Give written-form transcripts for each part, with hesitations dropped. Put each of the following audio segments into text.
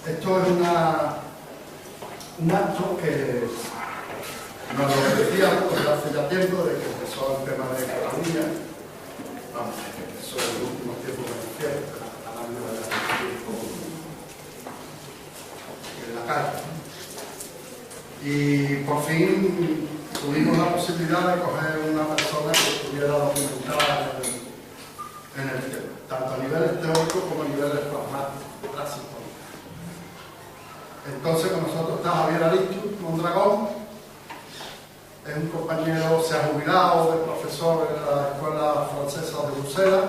Esto es un acto que nos lo decíamos desde hace ya tiempo, de que empezó el tema de Cataluña. Vamos, que empezó en los últimos tiempos de la izquierda, al año de la en la calle. Y por fin tuvimos la posibilidad de coger una persona que estuviera documentada en el tema, tanto a niveles teóricos como a niveles pragmáticos, prácticos. Entonces con nosotros está Javier Aristu Mondragón, es un compañero, se ha jubilado de profesor en la Escuela Francesa de Bruselas,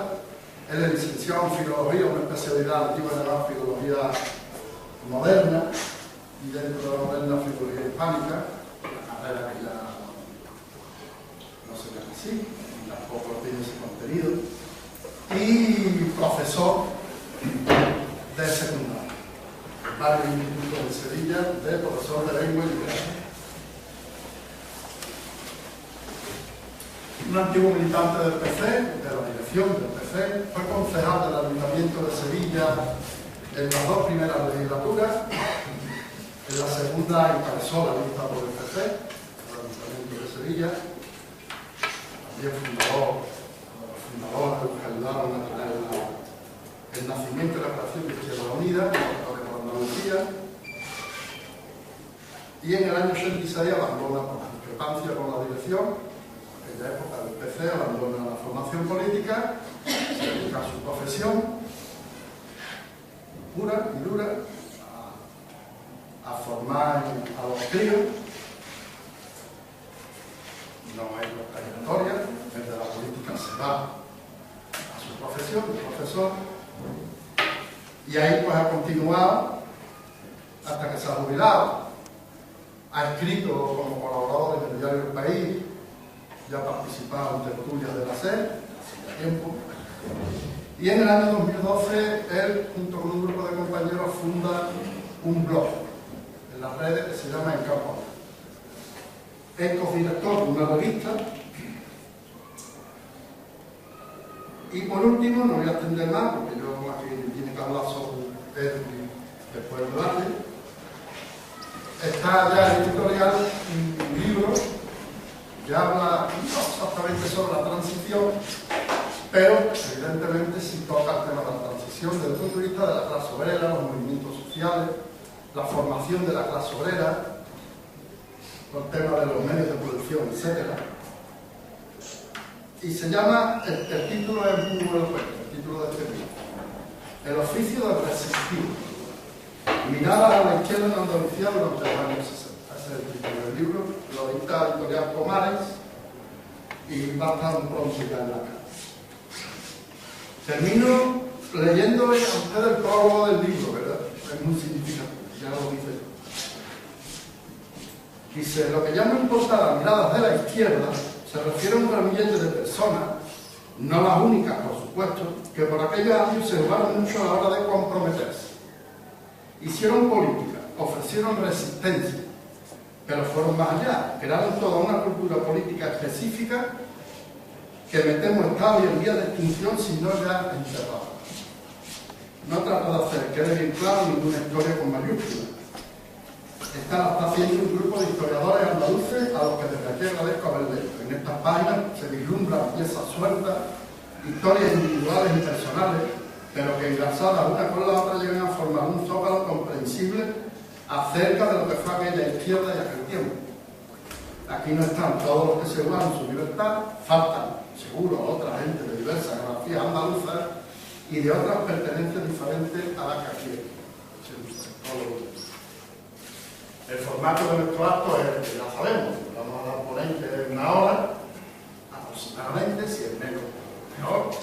él es licenciado en Filología, una especialidad antigua de la Filología moderna, y dentro de la moderna Filología hispánica, una carrera que ya no se llama así, y tampoco tiene ese contenido, y profesor de secundaria. Varios institutos de Sevilla, de profesor de lengua y literatura. Un antiguo militante del PC, de la dirección del PC, fue concejal del Ayuntamiento de Sevilla en las dos primeras legislaturas. En la segunda encabezó la lista por el PC, el Ayuntamiento de Sevilla. También fundador que ayudaron a tener el nacimiento y la creación de Izquierda Unida, y en el año 86 abandona por discrepancia con la dirección, en aquella época del PC, abandona la formación política, se dedica a su profesión pura y dura, a formar a los críos. No hay trayectoria, desde la política se va a su profesión de profesor, y ahí pues ha continuado hasta que se ha jubilado. Ha escrito como colaborador en el diario El País, ya ha participado en tertulias de la SER hace ya tiempo, y en el año 2012 él, junto con un grupo de compañeros, funda un blog en las redes que se llama En Campo. Es codirector de una revista. Y por último, no voy a extender más, porque yo aquí tiene que hablar sobre él después de darle. Está ya en editorial un libro que habla no exactamente sobre la transición, pero evidentemente sí toca el tema de la transición desde el punto de vista de la clase obrera, los movimientos sociales, la formación de la clase obrera, el tema de los medios de producción, etc. Y se llama, el título es muy elocuente, el título de este libro, El oficio de resistir. Mirada a la izquierda en Andalucía durante los años 60. Ese es el título del libro, lo edita Editorial Comares y va a estar pronto ya en la calle. Termino leyéndole a usted el prólogo del libro, ¿verdad? Es muy significativo, ya lo dice yo. Dice, lo que llama importar las miradas de la izquierda se refiere a un ramillete de personas, no las únicas, por supuesto, que por aquellos años se jugaron mucho a la hora de comprometerse. Hicieron política, ofrecieron resistencia, pero fueron más allá, crearon toda una cultura política específica que metemos está hoy en vía de extinción, si no ya enterrada. No trata de hacer, quede bien claro, ninguna historia con mayúsculas. Esta la está haciendo un grupo de historiadores andaluces a los que desde aquí agradezco haber leído. En estas páginas se vislumbran piezas sueltas, historias individuales y personales, pero que enlazadas una con la otra llegan a formar un zócalo comprensible acerca de lo que fue aquella izquierda y aquel tiempo. Aquí no están todos los que se jugaron su libertad, faltan seguro otra gente de diversas geografías andaluzas y de otras pertenencias diferentes a las que aquí hay. El formato de nuestro acto es el que ya sabemos, vamos a dar por ahí que es una hora aproximadamente, si es menos, mejor,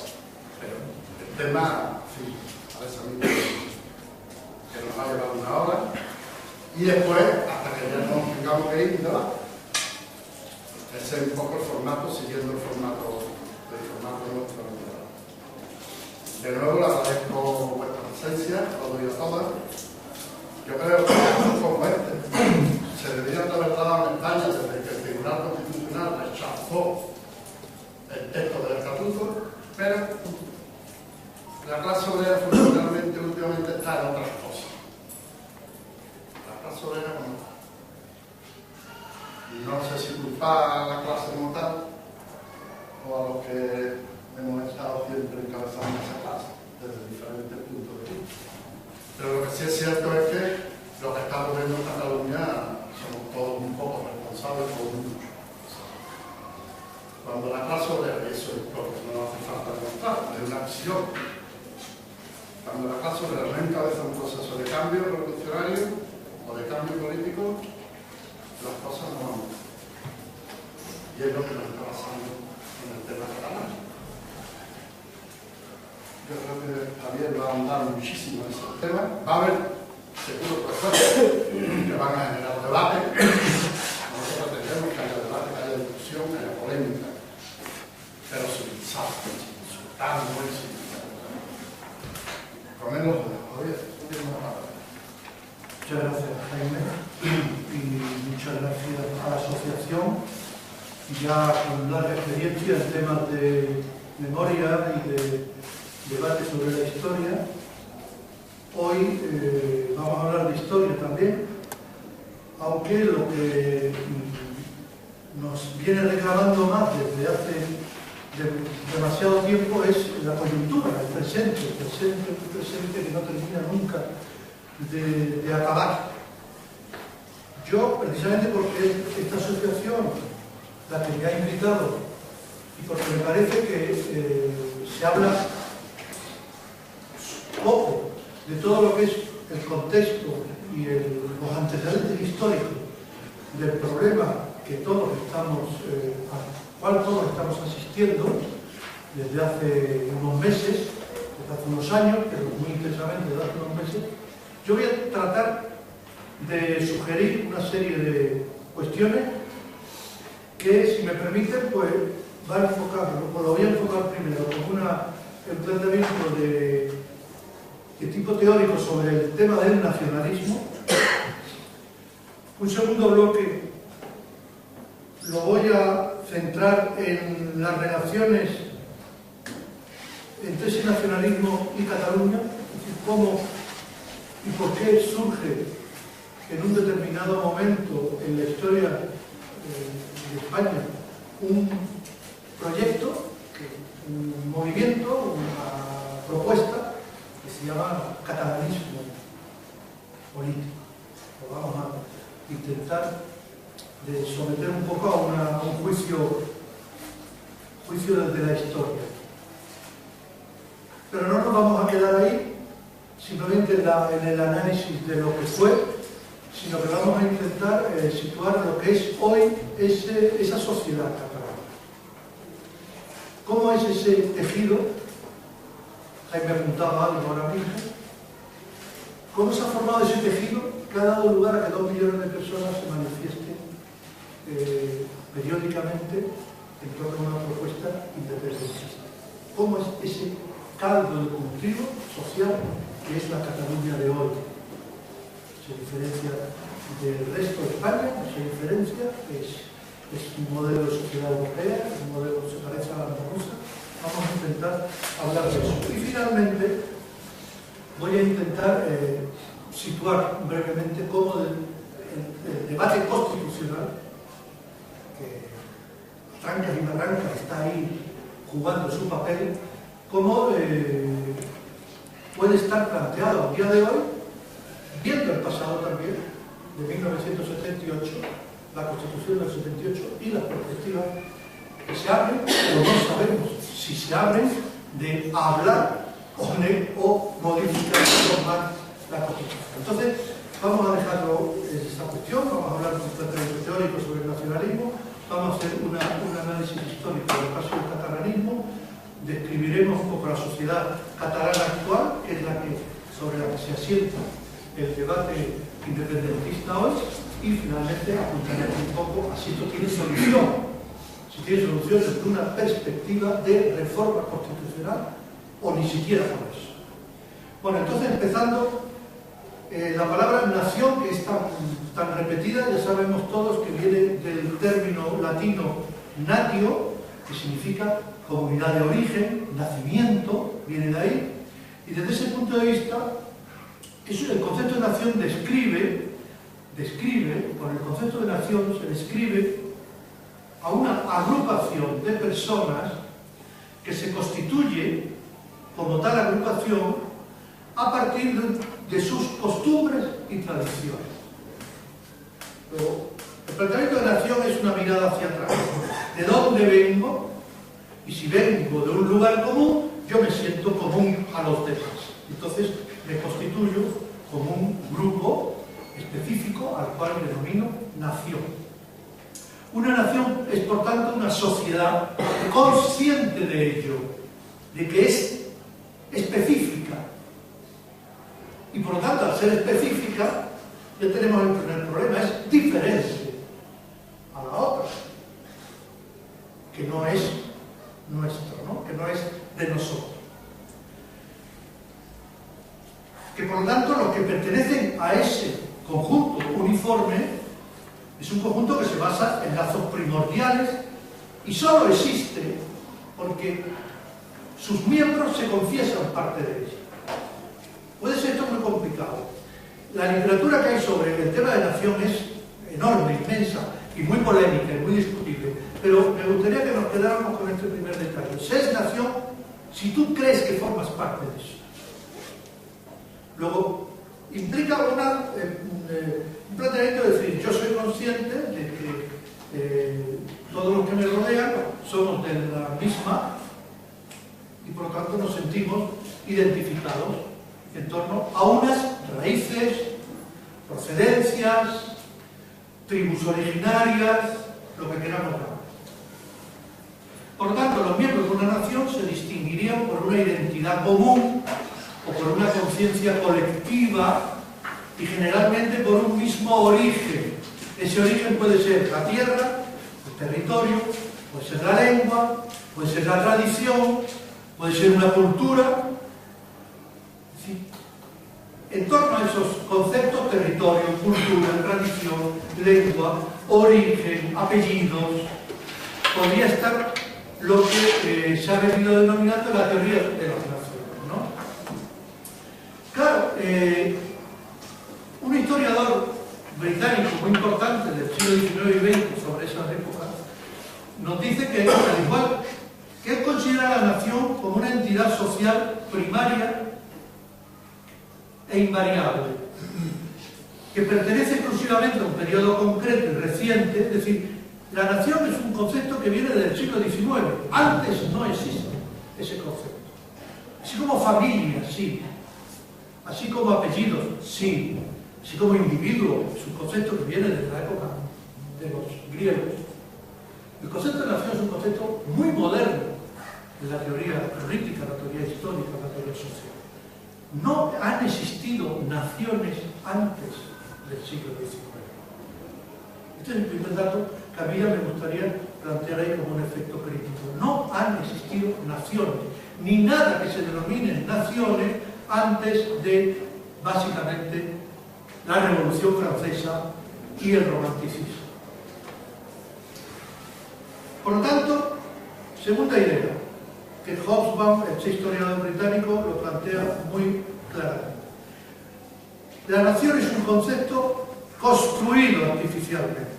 pero el tema, sí, parece a mí que nos va a llevar una hora, y después, hasta que ya nos tengamos que ir, ¿verdad? Ese es un poco el formato, siguiendo el formato nuestro. De nuevo, le agradezco vuestra presencia, a todos y a todas. Yo creo que casos como este se deberían de haber dado en España desde que el Tribunal Constitucional rechazó el texto del Estatuto, pero la clase obrera fundamentalmente últimamente está en otras cosas. disculpar a la clase como tal, o a los que hemos estado siempre encabezando esa clase, desde diferentes puntos de vista. Pero lo que sí es cierto es que lo que está ocurriendo en Cataluña somos todos un poco responsables por mucho. Cuando la clase obrera, y eso es porque no hace falta contar, es una acción. Cuando la clase obrera no encabeza un proceso de cambio revolucionario o de cambio político, las cosas no van. Y es lo que nos está pasando en el tema catalán. Yo creo que Javier va a ahondar muchísimo en ese tema. Va a haber, seguro, profesores que van a generar debate. Nosotros tendremos que haya debate, que haya discusión, que haya polémica, pero sin insultando y sin... Con menos de Javier, tiene una palabra. Muchas gracias, Jaime, y muchas gracias a la asociación, ya con larga experiencia en temas de memoria y de debate sobre la historia. Hoy vamos a hablar de historia también, aunque lo que nos viene reclamando más desde hace demasiado tiempo es la coyuntura, el presente que no termina nunca de acabar. Yo, precisamente porque esta asociación, la que me ha invitado, y porque me parece que se habla poco de todo lo que es el contexto y los antecedentes históricos del problema que todos estamos, al cual todos estamos asistiendo desde hace unos meses, desde hace unos años, pero muy intensamente desde hace unos meses. Yo voy a tratar de sugerir una serie de cuestiones que, si me permiten, pues va a enfocarlo, o lo voy a enfocar primero como un planteamiento de tipo teórico sobre el tema del nacionalismo. Un segundo bloque lo voy a centrar en las relaciones entre ese nacionalismo y Cataluña, es decir, cómo y por qué surge en un determinado momento en la historia de España un proyecto, un movimiento, una propuesta que se llama catalanismo político. Lo vamos a intentar de someter un poco a un juicio desde la historia. Pero no nos vamos a quedar ahí simplemente en el análisis de lo que fue, sino que vamos a intentar situar lo que es hoy esa sociedad catalana. ¿Cómo es ese tejido? Jaime apuntaba algo ahora mismo. ¿Cómo se ha formado ese tejido que ha dado lugar a que 2 millones de personas se manifiesten periódicamente en torno a una propuesta independentista? ¿Cómo es ese caldo de cultivo social que es la Cataluña de hoy? Se diferencia del resto de España, se diferencia, es un modelo de sociedad europea, es un modelo que se parece a la andaluza. Vamos a intentar hablar de eso. Y finalmente voy a intentar situar brevemente cómo el debate constitucional, que a trancas y barrancas está ahí jugando su papel, cómo puede estar planteado a día de hoy, viendo el pasado también, de 1978, la Constitución del 78 y las perspectivas que se abren, o no sabemos si se abren, de hablar o modificar más la Constitución. Entonces, vamos a dejarlo esa cuestión, vamos a hablar de un planteamiento teórico sobre el nacionalismo, vamos a hacer un análisis histórico del caso del catalanismo, describiremos un poco la sociedad catalana actual, que es sobre la que se asienta el debate independentista hoy, y finalmente apuntaremos un poco a si esto tiene solución, desde una perspectiva de reforma constitucional o ni siquiera por eso. Bueno, entonces empezando, la palabra nación, que es tan repetida, ya sabemos todos que viene del término latino natio, que significa comunidad de origen, nacimiento, viene de ahí, y desde ese punto de vista, el concepto de nación describe, con el concepto de nación se describe a una agrupación de personas que se constituye como tal agrupación a partir de sus costumbres y tradiciones. Luego, el planteamiento de nación es una mirada hacia atrás. ¿De dónde vengo? Y si vengo de un lugar común, yo me siento común a los demás. Entonces me constituyo como un grupo específico al cual me denomino nación. Una nación es, por tanto, una sociedad consciente de ello, de que es específica. Y por lo tanto, al ser específica, ya tenemos el primer problema, es diferente a la otra, que no es nuestro, ¿no? Que no es de nosotros. Que por lo tanto, los que pertenecen a ese conjunto uniforme es un conjunto que se basa en lazos primordiales y solo existe porque sus miembros se confiesan parte de ella. Puede ser esto muy complicado. La literatura que hay sobre el tema de nación es enorme, inmensa y muy polémica y muy discutible, pero me gustaría que nos quedáramos con este primer detalle. Se es nación si tú crees que formas parte de eso. Luego, implica un planteamiento de decir, yo soy consciente de que todos los que me rodean somos de la misma y por lo tanto nos sentimos identificados en torno a unas raíces, procedencias, tribus originarias, lo que queramos llamar. Por lo tanto, los miembros de una nación se distinguirían por una identidad común o por una conciencia colectiva y generalmente por un mismo origen. Ese origen puede ser la tierra, el territorio, puede ser la lengua, puede ser la tradición, puede ser una cultura. ¿Sí? En torno a esos conceptos, territorio, cultura, tradición, lengua, origen, apellidos, podría estar lo que se ha venido denominando la teoría de las naciones, ¿no? Claro, un historiador británico muy importante del siglo XIX y XX sobre esas épocas nos dice que, al igual que él considera a la nación como una entidad social primaria e invariable, que pertenece exclusivamente a un periodo concreto y reciente, es decir, la nación es un concepto que viene del siglo XIX, antes no existe ese concepto. Así como familia, sí, así como apellidos, sí, así como individuo, es un concepto que viene de la época de los griegos. El concepto de nación es un concepto muy moderno en la teoría política, la teoría histórica, la teoría social. No han existido naciones antes del siglo XIX. Este es el primer dato que a mí ya me gustaría plantear ahí como un efecto crítico. No han existido naciones, ni nada que se denomine naciones antes de, básicamente, la Revolución Francesa y el Romanticismo. Por lo tanto, segunda idea, que Hobsbawm, este historiador británico, lo plantea muy claramente. La nación es un concepto construido artificialmente.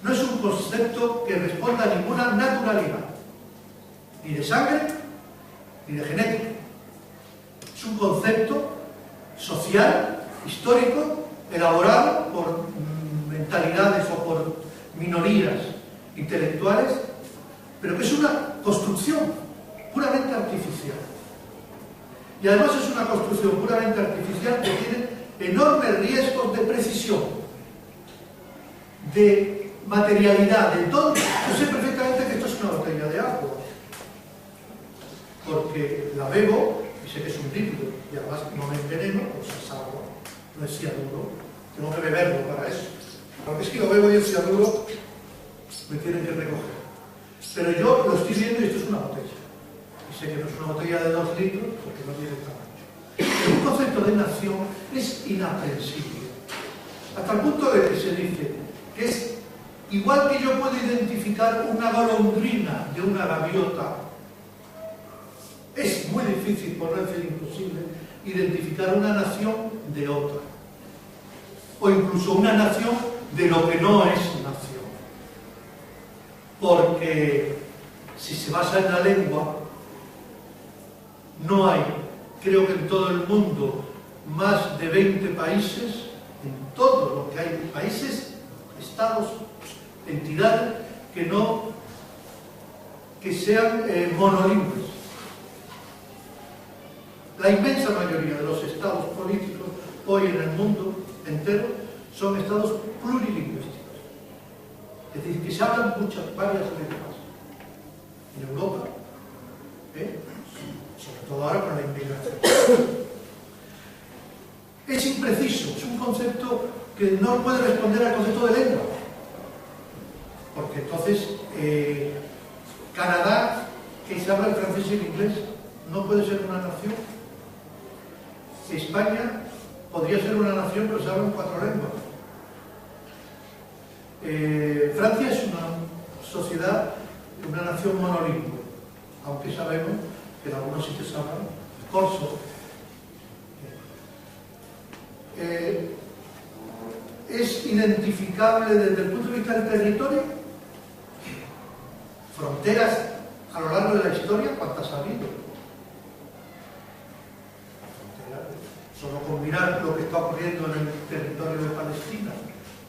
No es un concepto que responda a ninguna naturalidad, ni de sangre, ni de genética. Es un concepto social, histórico, elaborado por mentalidades o por minorías intelectuales, pero que es una construcción puramente artificial. Y además es una construcción puramente artificial que tiene enormes riesgos de precisión, de materialidad, de todo. Yo sé perfectamente que esto es una botella de agua, porque la bebo y sé que es un líquido, y además no me enveneno, pues es agua, no es cianuro, tengo que beberlo para eso. Porque es que lo bebo y el cianuro me tienen que recoger. Pero yo lo estoy viendo y esto es una botella. Y sé que no es una botella de 2 litros porque no tiene tamaño. Pero un concepto de nación es inaprensible. Hasta el punto de que se dice que es igual que yo puedo identificar una golondrina de una gaviota. Es muy difícil, por no decir imposible, identificar una nación de otra. O incluso una nación de lo que no es nación. porque si se basa en la lengua, no hay, creo que en todo el mundo, más de 20 países, en todo lo que hay, países, estados, entidades, que sean monolingües. La inmensa mayoría de los estados políticos hoy en el mundo entero son estados plurilingüísticos. Es decir, que se hablan varias lenguas. En Europa, sobre todo ahora con la inmigración. Es impreciso, es un concepto que no puede responder al concepto de lengua. Porque entonces, Canadá, que se habla el francés y el inglés, no puede ser una nación. España podría ser una nación, pero se hablan 4 lenguas. Francia es una sociedad, una nación monolingüe, aunque sabemos que en algunos sitios hablan corso. ¿Es identificable desde el punto de vista del territorio? Fronteras a lo largo de la historia, ¿cuántas ha habido? Solo con mirar lo que está ocurriendo en el territorio de Palestina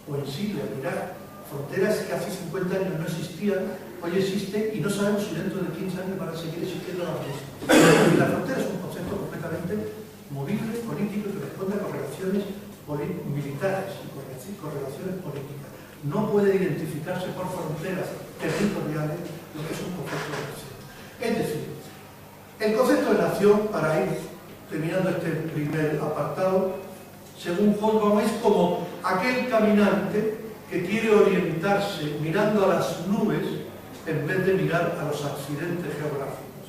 o en Siria, mirar fronteras que hace 50 años no existían, hoy existen y no sabemos si dentro de 15 años van a seguir existiendo las mismas. Y la frontera es un concepto completamente movible, político, que responde a correlaciones militares y correlaciones políticas. No puede identificarse por fronteras territoriales lo que es un concepto de nación. Es decir, el concepto de nación, para ir terminando este primer apartado, según Hobsbawm, es como aquel caminante que quiere orientarse mirando a las nubes en vez de mirar a los accidentes geográficos.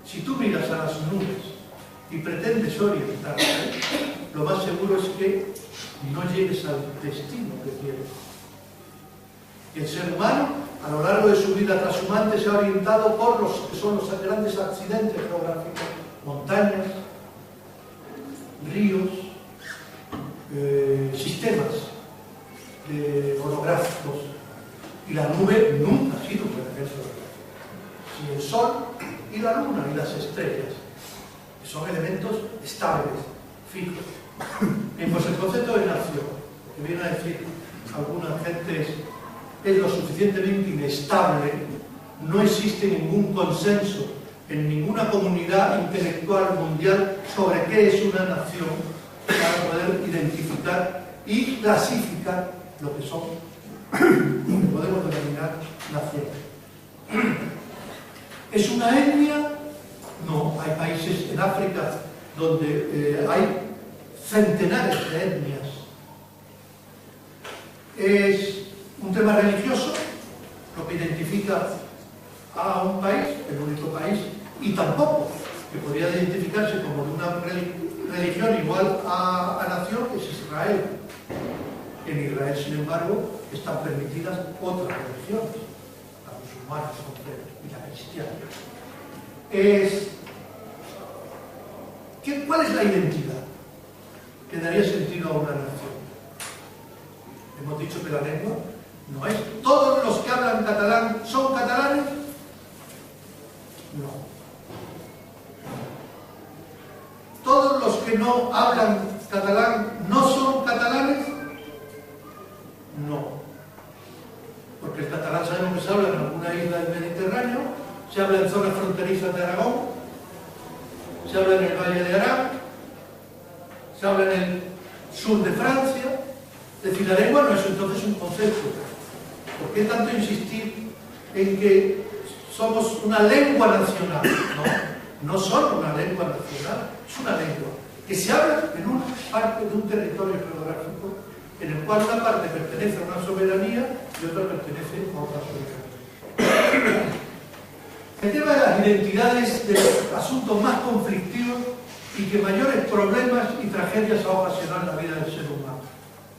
Si tú miras a las nubes y pretendes orientarte, lo más seguro es que no llegues al destino que quieres. Y el ser humano, a lo largo de su vida transhumante, se ha orientado por los que son los grandes accidentes geográficos: montañas, ríos, sistemas orográficos. Y la nube nunca ha sido un elemento orográfico. Si el sol y la luna y las estrellas son elementos estables, fijos. Y pues el concepto de nación, que viene a decir alguna gente, es lo suficientemente inestable, no existe ningún consenso en ninguna comunidad intelectual mundial sobre qué es una nación, para poder identificar y clasificar lo que son, lo que podemos denominar naciones. ¿Es una etnia? No, hay países en África donde hay centenares de etnias. ¿Es un tema religioso lo que identifica a un país, el único país? Y tampoco, que podría identificarse como de una religión igual a nación, es Israel. En Israel, sin embargo, están permitidas otras religiones, la musulmana y la cristiana. ¿Cuál es la identidad que daría sentido a una nación? Hemos dicho que la lengua no es. ¿Todos los que hablan catalán son catalanes? No. ¿Todos los que no hablan catalán no son catalanes? No. Porque el catalán sabemos que se habla en alguna isla del Mediterráneo, se habla en zonas fronterizas de Aragón, se habla en el Valle de Arán, se habla en el sur de Francia. Es decir, la lengua no es entonces un concepto. ¿Por qué tanto insistir en que somos una lengua nacional? No, no solo una lengua nacional, es una lengua que se habla en una parte de un territorio geográfico en el cual una parte pertenece a una soberanía y otra pertenece a otra soberanía. El tema de las identidades es de los asuntos más conflictivos y que mayores problemas y tragedias ha ocasionado en la vida del ser humano.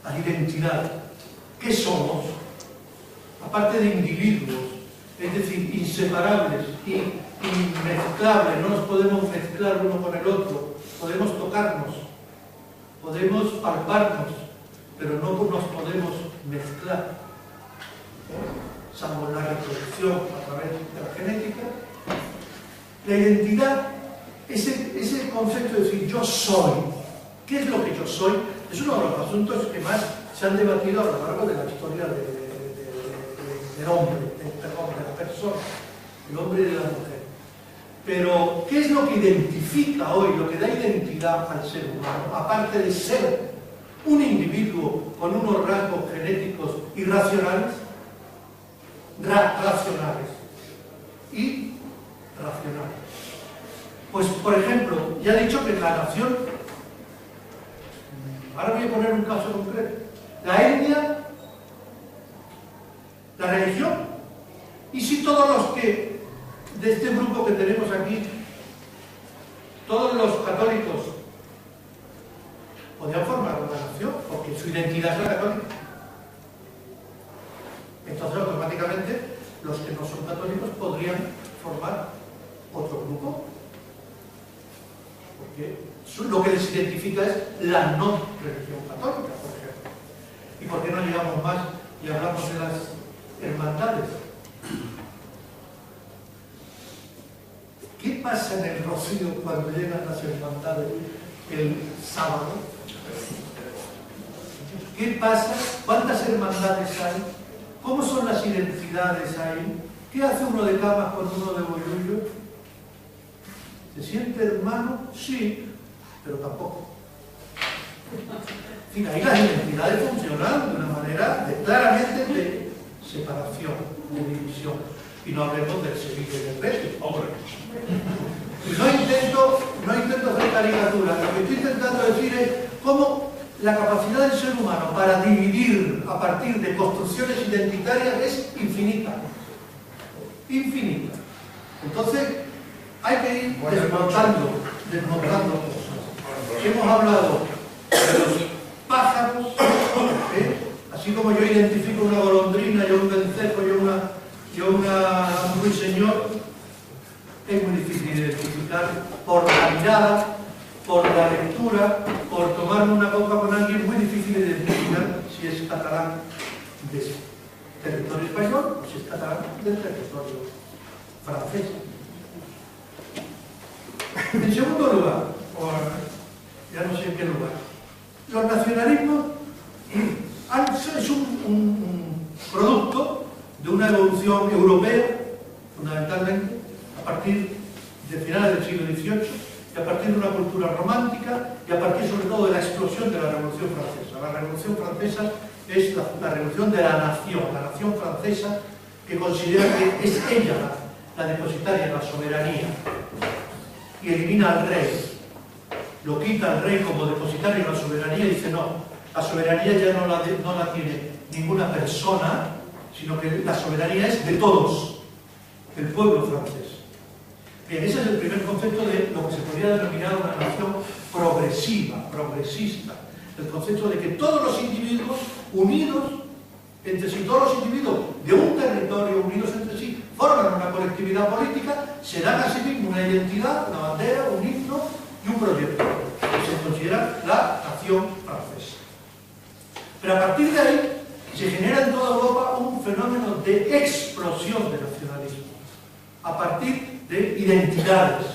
Las identidades. ¿Qué somos? Aparte de individuos, es decir, inseparables y inmezclables, no nos podemos mezclar uno con el otro, podemos tocarnos, podemos palparnos, pero no nos podemos mezclar. salvo la reproducción a través de la genética. La identidad, ese concepto de decir yo soy, ¿qué es lo que yo soy? Es uno de los asuntos que más se han debatido a lo largo de la historia del hombre, de la persona, el hombre y de la mujer. Pero, ¿qué es lo que identifica hoy, lo que da identidad al ser humano? Aparte de ser un individuo con unos rasgos genéticos irracionales, racionales y racionales. Pues, por ejemplo, ya he dicho que la nación, ahora voy a poner un caso concreto, la etnia, la religión, y si todos los que, de este grupo que tenemos aquí, todos los católicos podían formar una nación, porque su identidad es la católica. Entonces, automáticamente, los que no son católicos podrían formar otro grupo, porque lo que les identifica es la no religión católica, por ejemplo. ¿Y por qué no llegamos más y hablamos de las hermandades? ¿Qué pasa en el Rocío cuando llegan las hermandades el sábado? ¿Qué pasa? ¿Cuántas hermandades hay? ¿Cómo son las identidades ahí? ¿Qué hace uno de Camas con uno de Bollullo? ¿Se siente hermano? Sí, pero tampoco. En fin, ahí las identidades funcionan de una manera claramente de separación, de división. Y no hablemos del Sevilla y del Betis, hombre. No intento hacer caricatura, lo que estoy intentando decir es cómo la capacidad del ser humano para dividir a partir de construcciones identitarias es infinita. Infinita. Entonces, hay que ir desmontando cosas. Hemos hablado de los pájaros, así como yo identifico una golondrina, yo un vencejo, yo un ruiseñor, es muy difícil identificar por la mirada, por la lectura, por tomarme una copa con alguien, muy difícil identificar si es catalán del territorio español o si es catalán del territorio francés. En segundo lugar, ya no sé en qué lugar, los nacionalismos es un producto de una evolución europea, fundamentalmente, a partir de finales del siglo XVIII, y a partir de una cultura romántica, y a partir sobre todo de la explosión de la Revolución Francesa. La Revolución Francesa es la revolución de la nación francesa, que considera que es ella la depositaria de la soberanía, y elimina al rey, lo quita al rey como depositario de la soberanía y dice no, la soberanía ya no la tiene ninguna persona, sino que la soberanía es de todos, del pueblo francés. Bien, ese es el primer concepto de lo que se podría denominar una nación progresiva, progresista. El concepto de que todos los individuos unidos entre sí, todos los individuos de un territorio unidos entre sí, forman una colectividad política, se dan a sí mismos una identidad, una bandera, un himno y un proyecto, que se considera la nación francesa. Pero a partir de ahí se genera en toda Europa un fenómeno de explosión del nacionalismo, a partir de identidades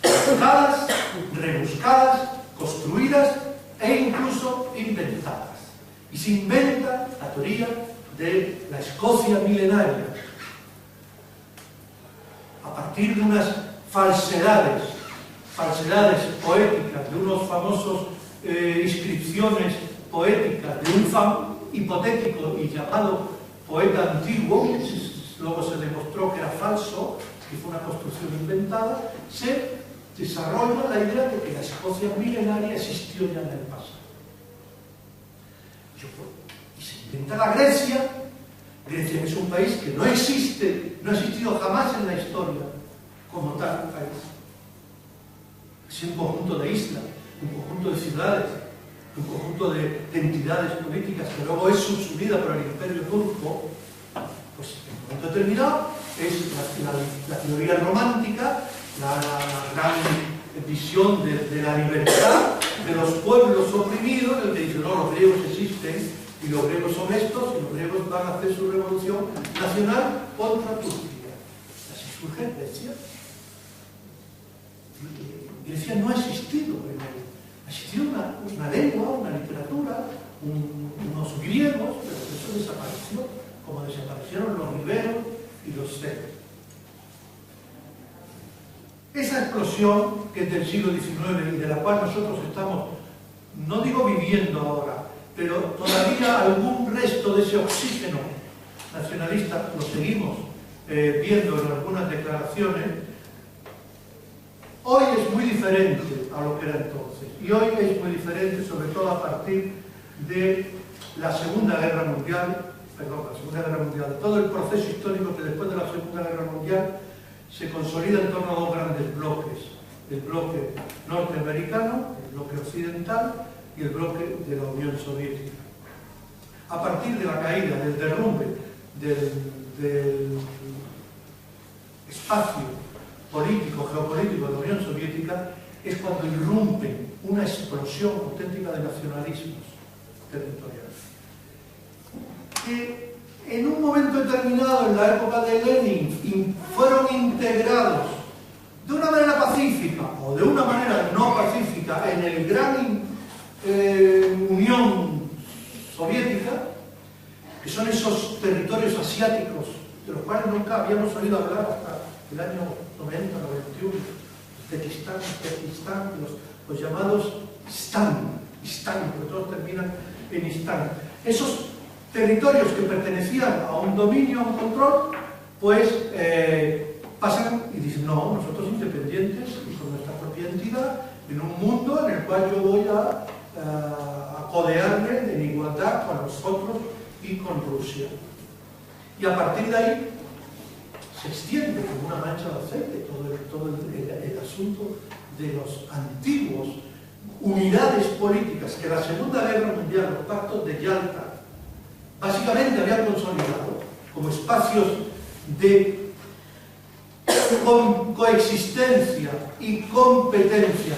buscadas, rebuscadas, construidas e incluso inventadas. Y se inventa la teoría de la Escocia milenaria, a partir de unas falsedades poéticas, de unos famosos inscripciones poéticas de un hipotético y llamado poeta antiguo, luego se demostró que era falso, que fue una construcción inventada, se desarrolla la idea de que la Escocia milenaria existió ya en el pasado. Y se inventa la Grecia. Grecia es un país que no existe, no ha existido jamás en la historia como tal país. Es un conjunto de islas, un conjunto de ciudades, un conjunto de entidades políticas que luego es subsumida por el Imperio Turco. Pues en un momento determinado es la teoría romántica, la gran visión de la libertad de los pueblos oprimidos, el que dice, no, los griegos existen, Y los griegos son estos, y los griegos van a hacer su revolución nacional contra Turquía. Así surge Grecia. Grecia no ha existido primero. Ha existido una lengua, una literatura, unos griegos, pero eso desapareció, como desaparecieron los iberos y los celtas. Esa explosión que es del siglo XIX y de la cual nosotros estamos, no digo viviendo ahora, pero todavía algún resto de ese oxígeno nacionalista lo seguimos viendo en algunas declaraciones, hoy es muy diferente a lo que era entonces. Y hoy es muy diferente, sobre todo a partir de la Segunda Guerra Mundial, de todo el proceso histórico que después de la Segunda Guerra Mundial se consolida en torno a dos grandes bloques: el bloque norteamericano, el bloque occidental y el bloque de la Unión Soviética. A partir de la caída, del derrumbe del espacio político, geopolítico de la Unión Soviética, es cuando irrumpe una explosión auténtica de nacionalismos territoriales. Que en un momento determinado, en la época de Lenin, fueron integrados de una manera pacífica o de una manera no pacífica en el gran Unión Soviética, que son esos territorios asiáticos de los cuales nunca habíamos oído hablar hasta el año 90, 91, Uzbekistán, los llamados Istán, porque todos terminan en Istán. Esos territorios que pertenecían a un dominio, a un control, pues pasan y dicen: no, nosotros independientes y con nuestra propia entidad, en un mundo en el cual yo voy a codearme en igualdad con nosotros y con Rusia. Y a partir de ahí se extiende como una mancha de aceite todo el asunto de los antiguos unidades políticas que la Segunda Guerra Mundial, los pactos de Yalta, básicamente habían consolidado como espacios de coexistencia y competencia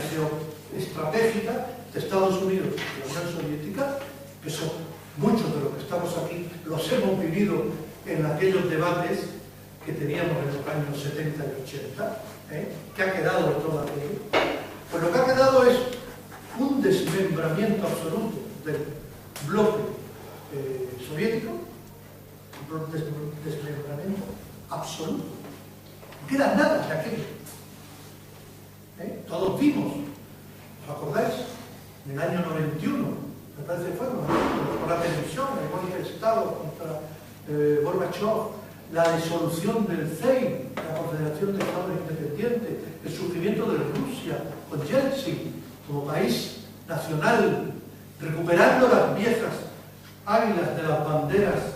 geoestratégica de Estados Unidos y la Unión Soviética, que son muchos de los que estamos aquí, los hemos vivido en aquellos debates que teníamos en los años 70 y 80, ¿qué ha quedado de todo aquello? Pues lo que ha quedado es un desmembramiento absoluto del bloque soviético, un desmembramiento absoluto. No queda nada de aquello. Todos vimos, ¿os acordáis? En el año 91, me parece que fue, por la televisión, el golpe de Estado contra Gorbachev, la disolución del CEI, la Confederación de Estados Independientes, el surgimiento de Rusia con Yeltsin como país nacional, recuperando las viejas águilas de las banderas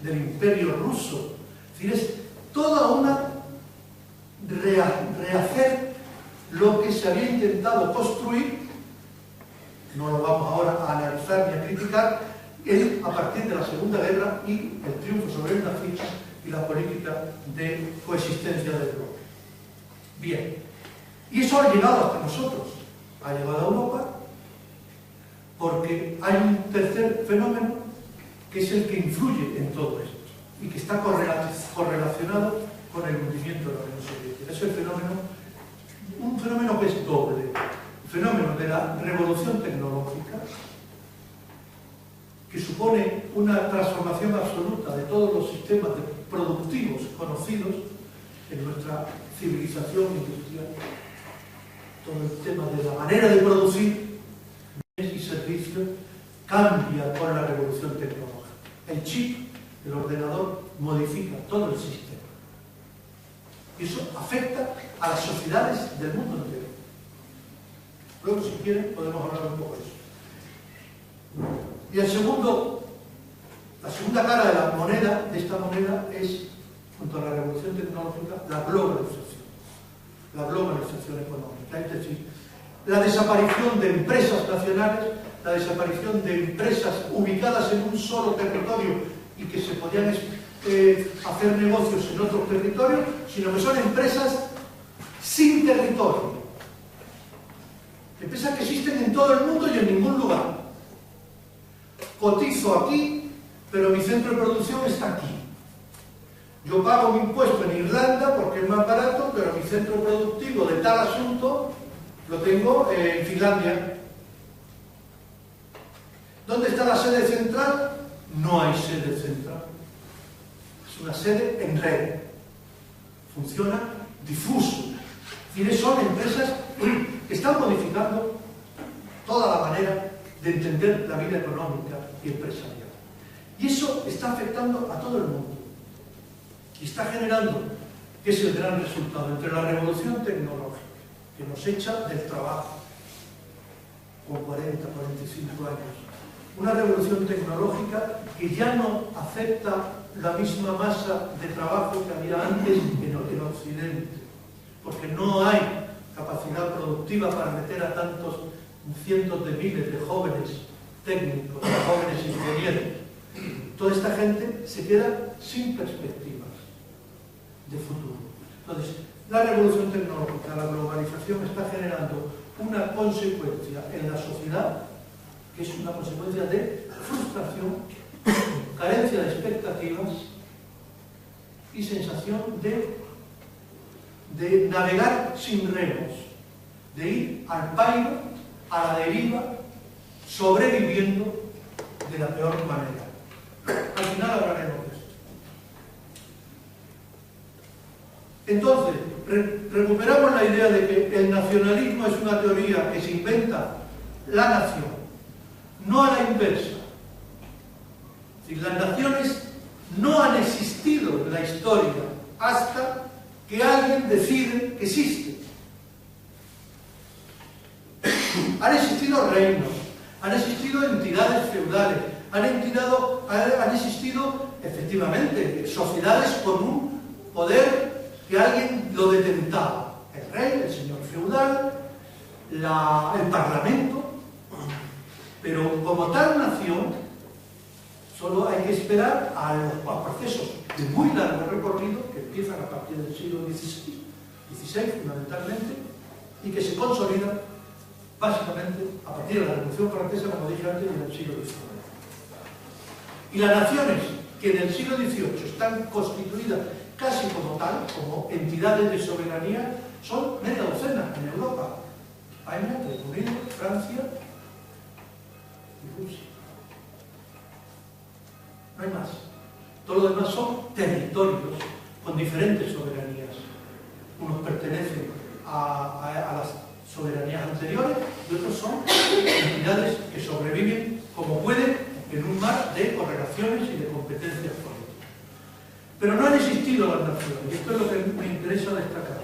del Imperio Ruso. Es decir, es toda una rehacer lo que se había intentado construir. No lo vamos ahora a analizar ni a criticar, a partir de la Segunda Guerra y el triunfo sobre el nazismo y la política de coexistencia del bloque. Bien, y eso ha llegado hasta nosotros, ha llegado a Europa, porque hay un tercer fenómeno que es el que influye en todo esto y que está correlacionado con el hundimiento de la Unión Soviética. Es el fenómeno, un fenómeno que es doble: el fenómeno de la revolución tecnológica, que supone una transformación absoluta de todos los sistemas productivos conocidos en nuestra civilización industrial. Todo el tema de la manera de producir bienes y servicios cambia con la revolución tecnológica. El chip, el ordenador, modifica todo el sistema. Y eso afecta a las sociedades del mundo entero. Luego, si quieren, podemos hablar un poco de eso. Y la segunda cara de la moneda, de esta moneda, es, junto a la revolución tecnológica, la globalización económica. Es decir, la desaparición de empresas nacionales, la desaparición de empresas ubicadas en un solo territorio y que se podían hacer negocios en otros territorios, sino que son empresas sin territorio. Empresas que existen en todo el mundo y en ningún lugar. cotizo aquí, pero mi centro de producción está aquí. Yo pago mi impuesto en Irlanda porque es más barato, pero mi centro productivo de tal asunto lo tengo en Finlandia. ¿Dónde está la sede central? No hay sede central. Es una sede en red. Funciona difuso. Es decir, son empresas que están modificando toda la manera de entender la vida económica y empresarial. Y eso está afectando a todo el mundo. Y está generando, que es el gran resultado, entre la revolución tecnológica, que nos echa del trabajo, con 40, 45 años, una revolución tecnológica que ya no acepta la misma masa de trabajo que había antes en Occidente, porque no hay capacidad productiva para meter a tantos cientos de miles de jóvenes técnicos, de jóvenes ingenieros. Toda esta gente se queda sin perspectivas de futuro. Entonces, la revolución tecnológica, la globalización está generando una consecuencia en la sociedad que es una consecuencia de frustración, carencia de expectativas y sensación de navegar sin remos, de ir al pairo, a la deriva, sobreviviendo de la peor manera. Al final hablaremos de esto. Entonces, recuperamos la idea de que el nacionalismo es una teoría que se inventa la nación, no a la inversa. Es decir, las naciones no han existido en la historia hasta que alguien decide que existe. Han existido reinos, han existido entidades feudales, han existido efectivamente sociedades con un poder que alguien lo detentaba. El rey, el señor feudal, el parlamento. Pero como tal nación, solo hay que esperar a los procesos de muy largo recorrido que empiezan a partir del siglo XVI fundamentalmente, y que se consolidan básicamente a partir de la Revolución Francesa, como dije antes, en el siglo XIX. Y las naciones que en el siglo XVIII están constituidas casi como tal, como entidades de soberanía, son media docena en Europa: España, Reino Unido, Francia y Rusia. No hay más. Todo lo demás son territorios con diferentes soberanías. Unos pertenecen a las soberanías anteriores y otros son entidades que sobreviven como pueden en un mar de correlaciones y de competencias políticas. Pero no han existido las naciones, y esto es lo que me interesa destacar.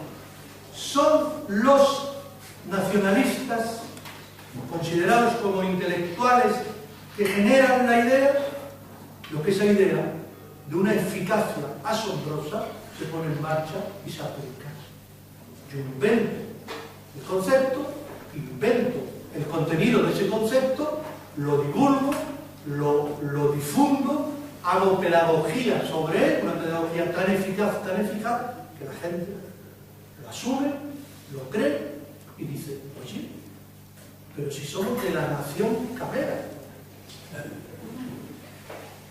Son los nacionalistas, considerados como intelectuales, que generan la idea, lo que esa idea, de una eficacia asombrosa, se pone en marcha y se aplica. Yo invento el concepto, invento el contenido de ese concepto, lo divulgo, lo difundo, hago pedagogía sobre él, una pedagogía tan eficaz que la gente lo asume, lo cree y dice: oye, pero si somos de la nación camera,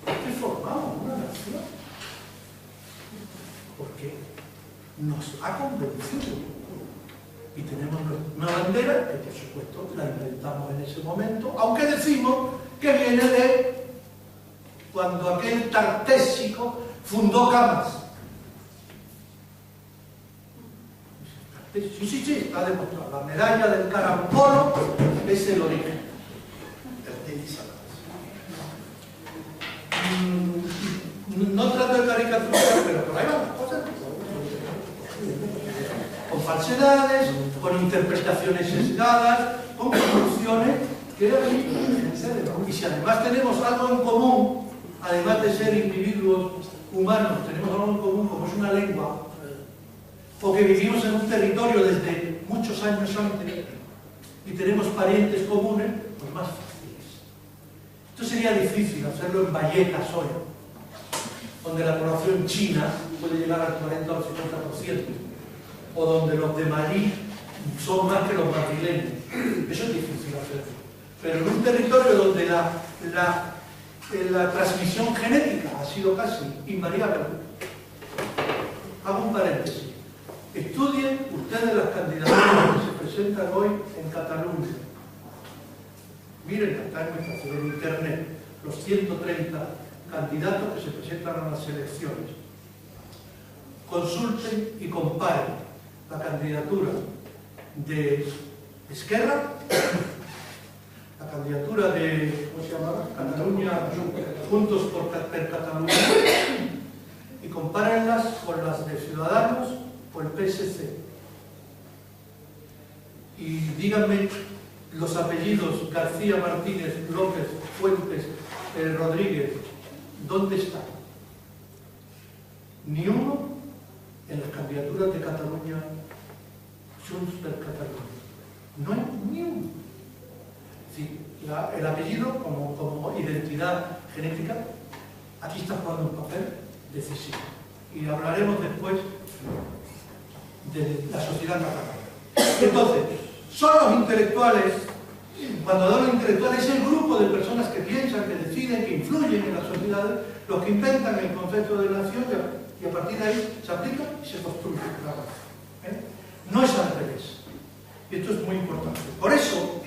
¿por qué formamos una nación? Porque nos ha convencido. Y tenemos una bandera que, por supuesto, la inventamos en ese momento, aunque decimos que viene de cuando aquel Tartésico fundó Camas. Sí, está demostrado. La medalla del carambolo es el origen. No trato de caricaturar, pero por ahí van las cosas. Con falsedades, con interpretaciones sesgadas, con conclusiones que y si además tenemos algo en común, además de ser individuos humanos, tenemos algo en común como es una lengua, o que vivimos en un territorio desde muchos años antes y tenemos parientes comunes, pues más fáciles. Esto sería difícil hacerlo en Vallecas hoy, donde la población china puede llegar al 40 o al 50%, o donde los de Malí son más que los madrileños. Eso es difícil hacerlo. Pero en un territorio donde la la transmisión genética ha sido casi invariable. Hago un paréntesis. Estudien ustedes las candidaturas que se presentan hoy en Cataluña. Miren, está en nuestra en internet, los 130 candidatos que se presentan a las elecciones. Consulten y comparen la candidatura de Esquerra, la candidatura de, ¿cómo se llamaba? Cataluña, Juntos per Cataluña, y compárenlas con las de Ciudadanos o el PSC. Y díganme los apellidos García, Martínez, López, Fuentes, Rodríguez, ¿dónde están? Ni uno en las candidaturas de Cataluña, Junts per Catalunya. No hay ni uno. Sí, el apellido como identidad genética, aquí está jugando un papel decisivo. Y hablaremos después de la sociedad catalana. Entonces, son los intelectuales, cuando hablo de intelectuales, es el grupo de personas que piensan, que deciden, que influyen en las sociedades, los que inventan el concepto de nación y a partir de ahí se aplica y se construye. No es al revés. Y esto es muy importante. Por eso,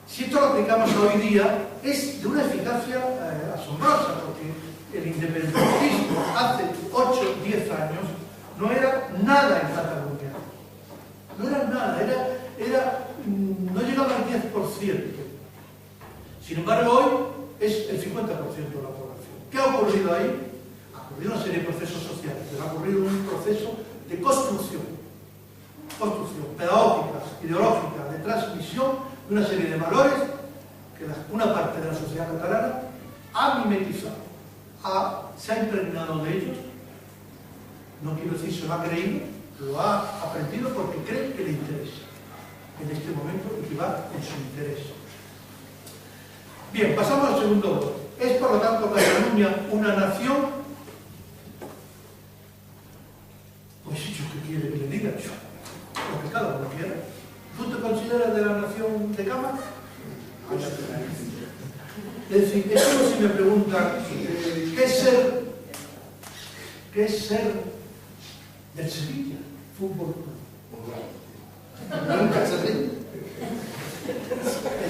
si esto lo aplicamos hoy día, es de una eficacia asombrosa, porque el independentismo hace 8 o 10 años no era nada en Cataluña. No era nada, no llegaba al 10%. Sin embargo, hoy es el 50% de la población. ¿Qué ha ocurrido ahí? Ha ocurrido una serie de procesos sociales, pero ha ocurrido un proceso de construcción pedagógica, ideológica, de transmisión de una serie de valores que una parte de la sociedad catalana ha mimetizado, se ha impregnado de ellos, no quiero decir se lo ha creído, lo ha aprendido porque cree que le interesa en este momento y que va en su interés. Bien, pasamos al segundo bloque. ¿Es por lo tanto Cataluña una nación? Pues yo qué quiere que le diga, lo que cada uno quiera. ¿Tú te consideras de la nación de Cama? Es decir, es como si me preguntan ¿qué es ser del Sevilla Fútbol Club? Nunca se ríe.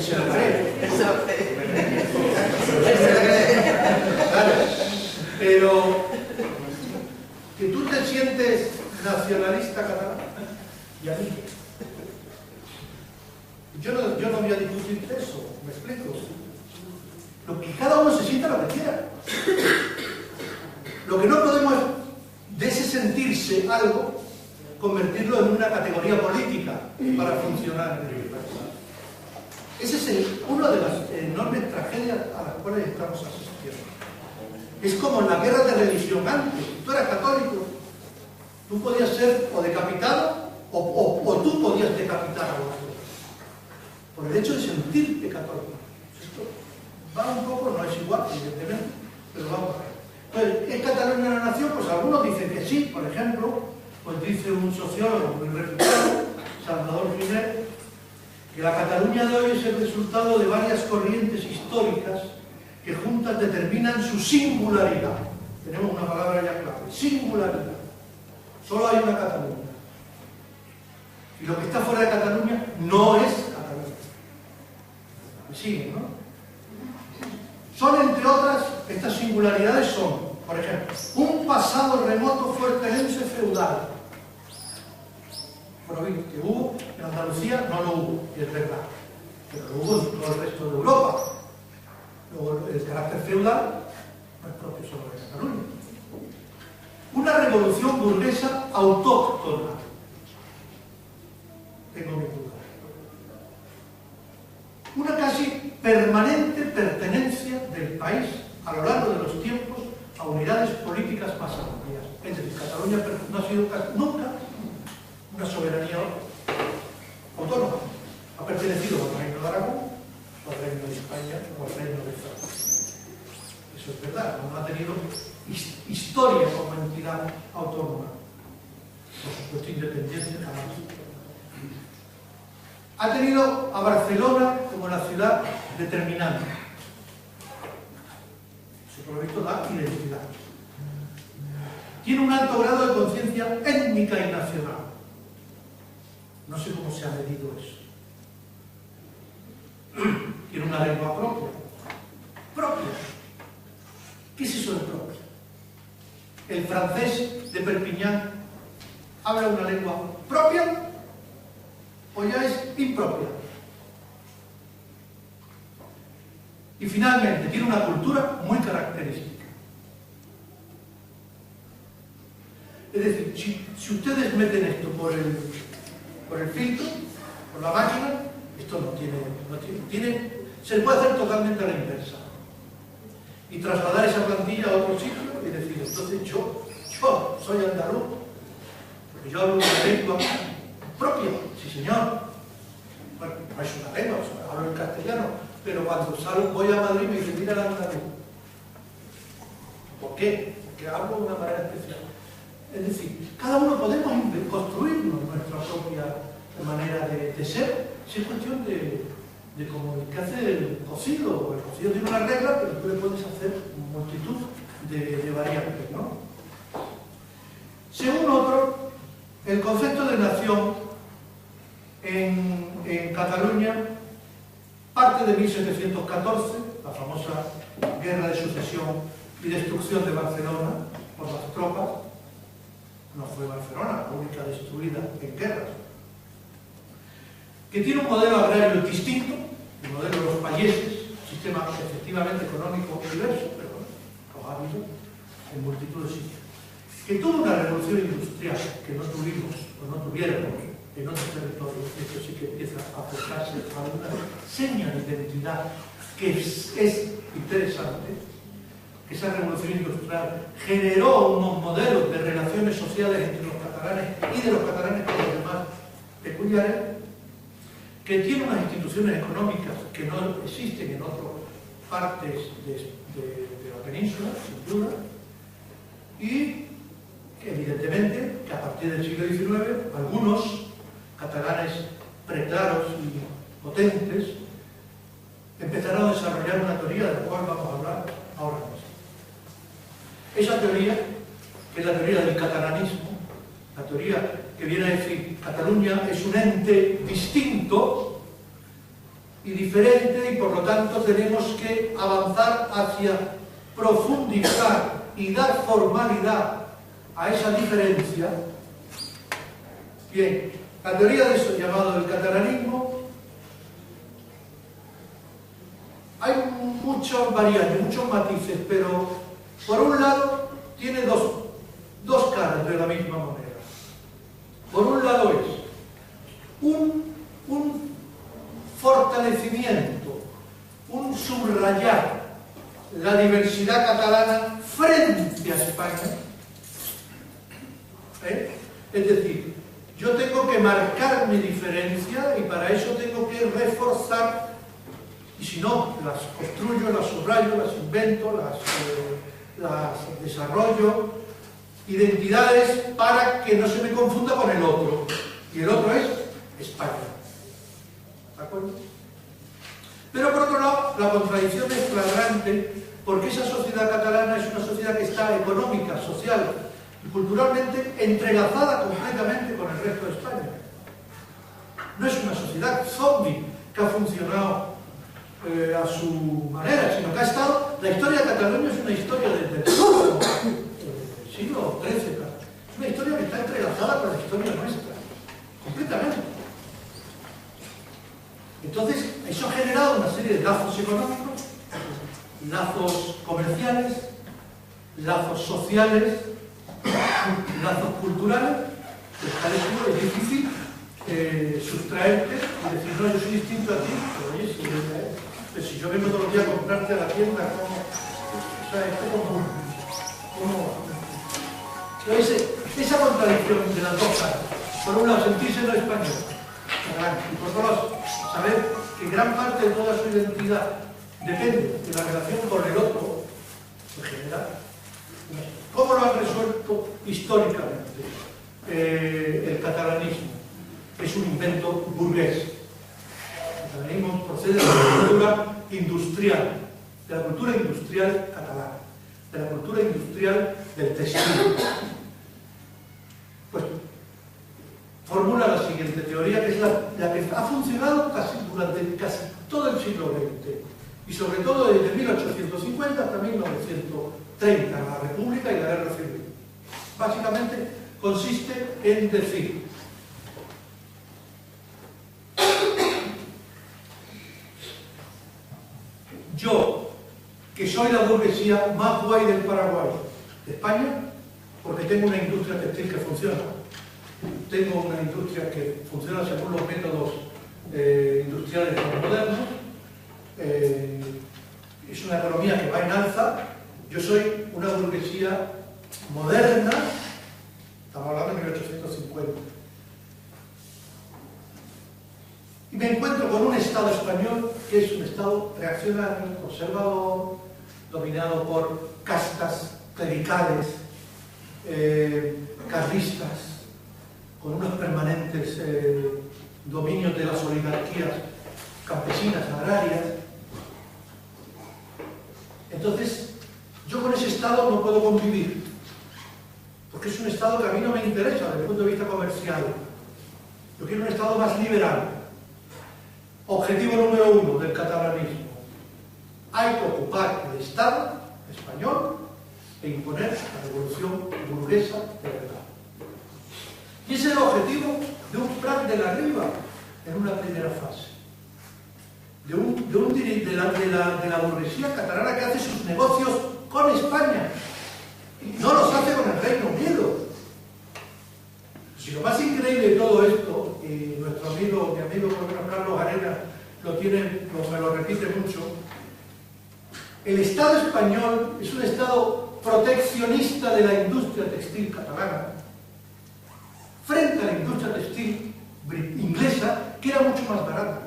Se lo cree. Claro. Pero que tú te sientes nacionalista catalán, y a mí. Yo no voy a discutir eso, me explico. Lo que cada uno se sienta lo que quiera. Lo que no podemos es, de ese sentirse algo, convertirlo en una categoría política para funcionar en el país. Ese es una de las enormes tragedias a las cuales estamos asistiendo. Es como en la guerra de religión antes. Tú eras católico, tú podías ser o decapitado o tú podías decapitar a otro por el hecho de sentirte católico. Esto va un poco, no es igual, evidentemente, pero vamos a ver. Entonces, ¿es Cataluña una nación? Pues algunos dicen que sí. Por ejemplo, pues dice un sociólogo muy reputado, Salvador Giner, que la Cataluña de hoy es el resultado de varias corrientes históricas que juntas determinan su singularidad. Tenemos una palabra ya clave, singularidad. Solo hay una Cataluña. Y lo que está fuera de Cataluña no es Cataluña. ¿Me siguen, no? Son, entre otras, estas singularidades son, por ejemplo, un pasado remoto fuerterense feudal. Que hubo en Andalucía, no lo hubo, y es verdad, pero lo hubo en todo el resto de Europa. Luego, el carácter feudal no es propio solo de Cataluña. Una revolución burguesa autóctona. Tengo mi duda. Una casi permanente pertenencia del país a lo largo de los tiempos a unidades políticas más amplias. Es decir, Cataluña no ha sido nunca una soberanía autónoma. Ha pertenecido al Reino de Aragón, al Reino de España o al Reino de Francia. Eso es verdad, no ha tenido historia como entidad autónoma. Por supuesto, independiente jamás. Ha tenido a Barcelona como la ciudad determinante. Eso por lo visto da identidad. Tiene un alto grado de conciencia étnica y nacional. No sé cómo se ha medido eso. Tiene una lengua propia. Propia. ¿Qué es eso de propia? El francés de Perpiñán habla una lengua propia o ya es impropia. Y finalmente, tiene una cultura muy característica. Es decir, si ustedes meten esto por el filtro, por la máquina, esto no tiene, se le puede hacer totalmente a la inversa. Y trasladar esa plantilla a otro sitio y decir, entonces yo soy andaluz, porque yo hablo una lengua propia, sí señor. Bueno, no es una lengua, hablo en castellano, pero cuando voy a Madrid me dicen, mira el andaluz. ¿Por qué? Porque hablo de una manera especial. Es decir, cada uno podemos construirnos nuestra propia manera de ser, si es cuestión de como el que hace el cocido. El cocido tiene una regla, pero tú le puedes hacer multitud de variantes, ¿no? Según otro, el concepto de nación en Cataluña parte de 1714, la famosa guerra de sucesión y destrucción de Barcelona por las tropas. No fue Barcelona la única destruida en guerras. Que tiene un modelo agrario distinto, el modelo de los payeses, sistema efectivamente económico diverso, pero bueno, los ha habido en multitud de sitios. Que tuvo una revolución industrial que no tuvimos o no tuviéramos en otros territorios, esto sí que empieza a acercarse a una seña de identidad que es interesante. Esa revolución industrial generó unos modelos de relaciones sociales entre los catalanes y de los catalanes con los demás peculiares, que tiene unas instituciones económicas que no existen en otras partes de la península, sin duda, y que evidentemente que a partir del siglo XIX algunos catalanes preclaros y potentes empezaron a desarrollar una teoría de la cual vamos a hablar ahora mismo. Esa teoría, que es la teoría del catalanismo, la teoría que viene a decir Cataluña es un ente distinto y diferente y por lo tanto tenemos que avanzar hacia profundizar y dar formalidad a esa diferencia. Bien, la teoría de eso llamado el catalanismo, hay muchas variantes, muchos matices, pero por un lado tiene dos caras de la misma moneda. Por un lado es un fortalecimiento, un subrayar la diversidad catalana frente a España. Es decir, yo tengo que marcar mi diferencia y para eso tengo que reforzar, y si no, las construyo, las subrayo, las invento, las desarrollo, identidades para que no se me confunda con el otro. Y el otro es España. ¿De acuerdo? Pero por otro lado, la contradicción es flagrante porque esa sociedad catalana es una sociedad que está económica, social y culturalmente entrelazada completamente con el resto de España. No es una sociedad zombie que ha funcionado a su manera, sino que ha estado... La historia de Cataluña es una historia desde el siglo XIII, es una historia que está entrelazada con la historia nuestra, completamente. Entonces, eso ha generado una serie de lazos económicos, lazos comerciales, lazos sociales, lazos culturales, que es difícil sustraerte y decir, no, yo soy distinto a ti, pero oye, si yo vengo todos los días a comprarte a la tienda, ¿cómo? O sea, esto ¿cómo? Esa contradicción de las dos caras, por un lado sentirse no español, y por otro lado saber que gran parte de toda su identidad depende de la relación con el otro en general. ¿Cómo lo han resuelto históricamente? El catalanismo es un invento burgués. El catalanismo procede de la cultura industrial catalana. de la cultura industrial del textil. Pues formula la siguiente teoría, que es la que ha funcionado durante casi todo el siglo XX, y sobre todo desde 1850 hasta 1930, la República y la Guerra Civil. Básicamente consiste en decir: yo, que soy la burguesía más guay del Paraguay, de España, porque tengo una industria textil que funciona, tengo una industria que funciona según los métodos industriales más modernos, es una economía que va en alza, yo soy una burguesía moderna, estamos hablando de 1850. Y me encuentro con un Estado español que es un Estado reaccionario, conservador, dominado por castas clericales, carlistas, con unos permanentes dominios de las oligarquías campesinas, agrarias. Entonces, yo con ese Estado no puedo convivir, porque es un Estado que a mí no me interesa desde el punto de vista comercial. Yo quiero un Estado más liberal. Objetivo número 1 del catalanismo: hay que ocupar el Estado español e imponer la revolución burguesa de verdad. Y ese es el objetivo de un plan de la Riba en una primera fase, de la burguesía catalana que hace sus negocios con España y no los hace con el Reino Unido. Si lo más increíble de todo esto, y nuestro amigo, mi amigo Carlos Arenas me lo repite mucho, el Estado español es un Estado proteccionista de la industria textil catalana frente a la industria textil inglesa, que era mucho más barata.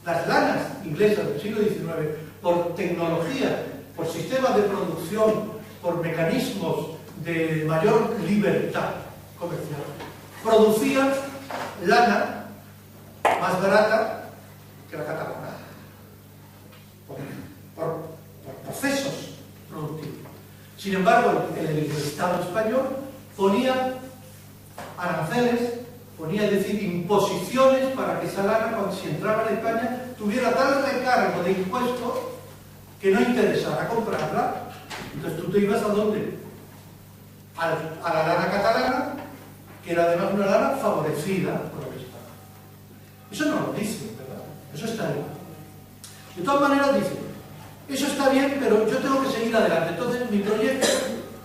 Las lanas inglesas del siglo XIX, por tecnología, por sistemas de producción, por mecanismos de mayor libertad comercial, producían lana más barata que la catalana, por procesos productivos. Sin embargo, el Estado español ponía aranceles, ponía, es decir, imposiciones para que esa lana, cuando si entraba en España, tuviera tal recargo de impuestos que no interesara comprarla. Entonces tú te ibas ¿a dónde? A la lana catalana, que era además una lana favorecida por el Estado. Eso no lo dice, ¿verdad? Eso está ahí. De todas maneras dice, eso está bien, pero yo tengo que seguir adelante. Entonces mi proyecto,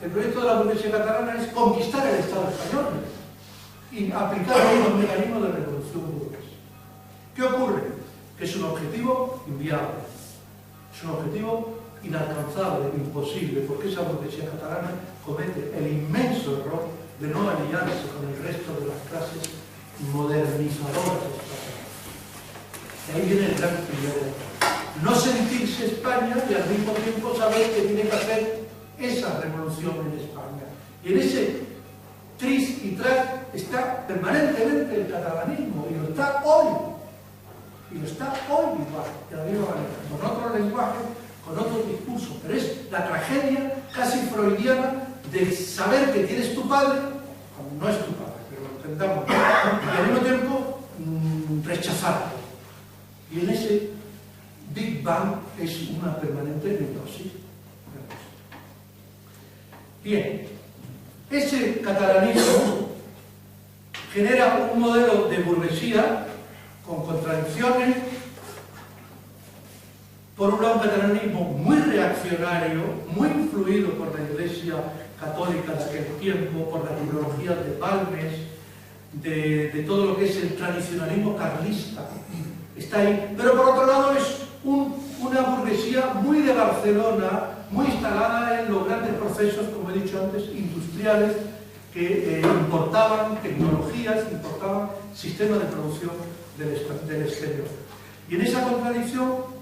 el proyecto de la burguesía catalana, es conquistar el Estado español y aplicar los mecanismos de revolución burguesa. ¿Qué ocurre? Que es un objetivo inviable, es un objetivo inalcanzable, imposible, porque esa burguesía catalana comete el inmenso error de no aliarse con el resto de las clases modernizadoras españolas. Y ahí viene el gran privilegio. No sentirse España y al mismo tiempo saber que tiene que hacer esa revolución en España. Y en ese tris y tras está permanentemente el catalanismo, y lo está hoy. Y lo está hoy igual, de la misma manera, con otro lenguaje, con otro discurso. Pero es la tragedia casi freudiana de saber que tienes tu padre, cuando no es tu padre, pero lo intentamos, y al mismo tiempo rechazarlo. Y en ese Big Bang es una permanente neurosis. Bien, ese catalanismo genera un modelo de burguesía con contradicciones. Por un lado, un catalanismo muy reaccionario, muy influido por la Iglesia católica de aquel tiempo, por las ideologías de Balmes, de todo lo que es el tradicionalismo carlista. Está ahí. Pero por otro lado es una burguesía muy de Barcelona, muy instalada en los grandes procesos, como he dicho antes, industriales, que importaban tecnologías, importaban sistemas de producción del exterior. Y en esa contradicción,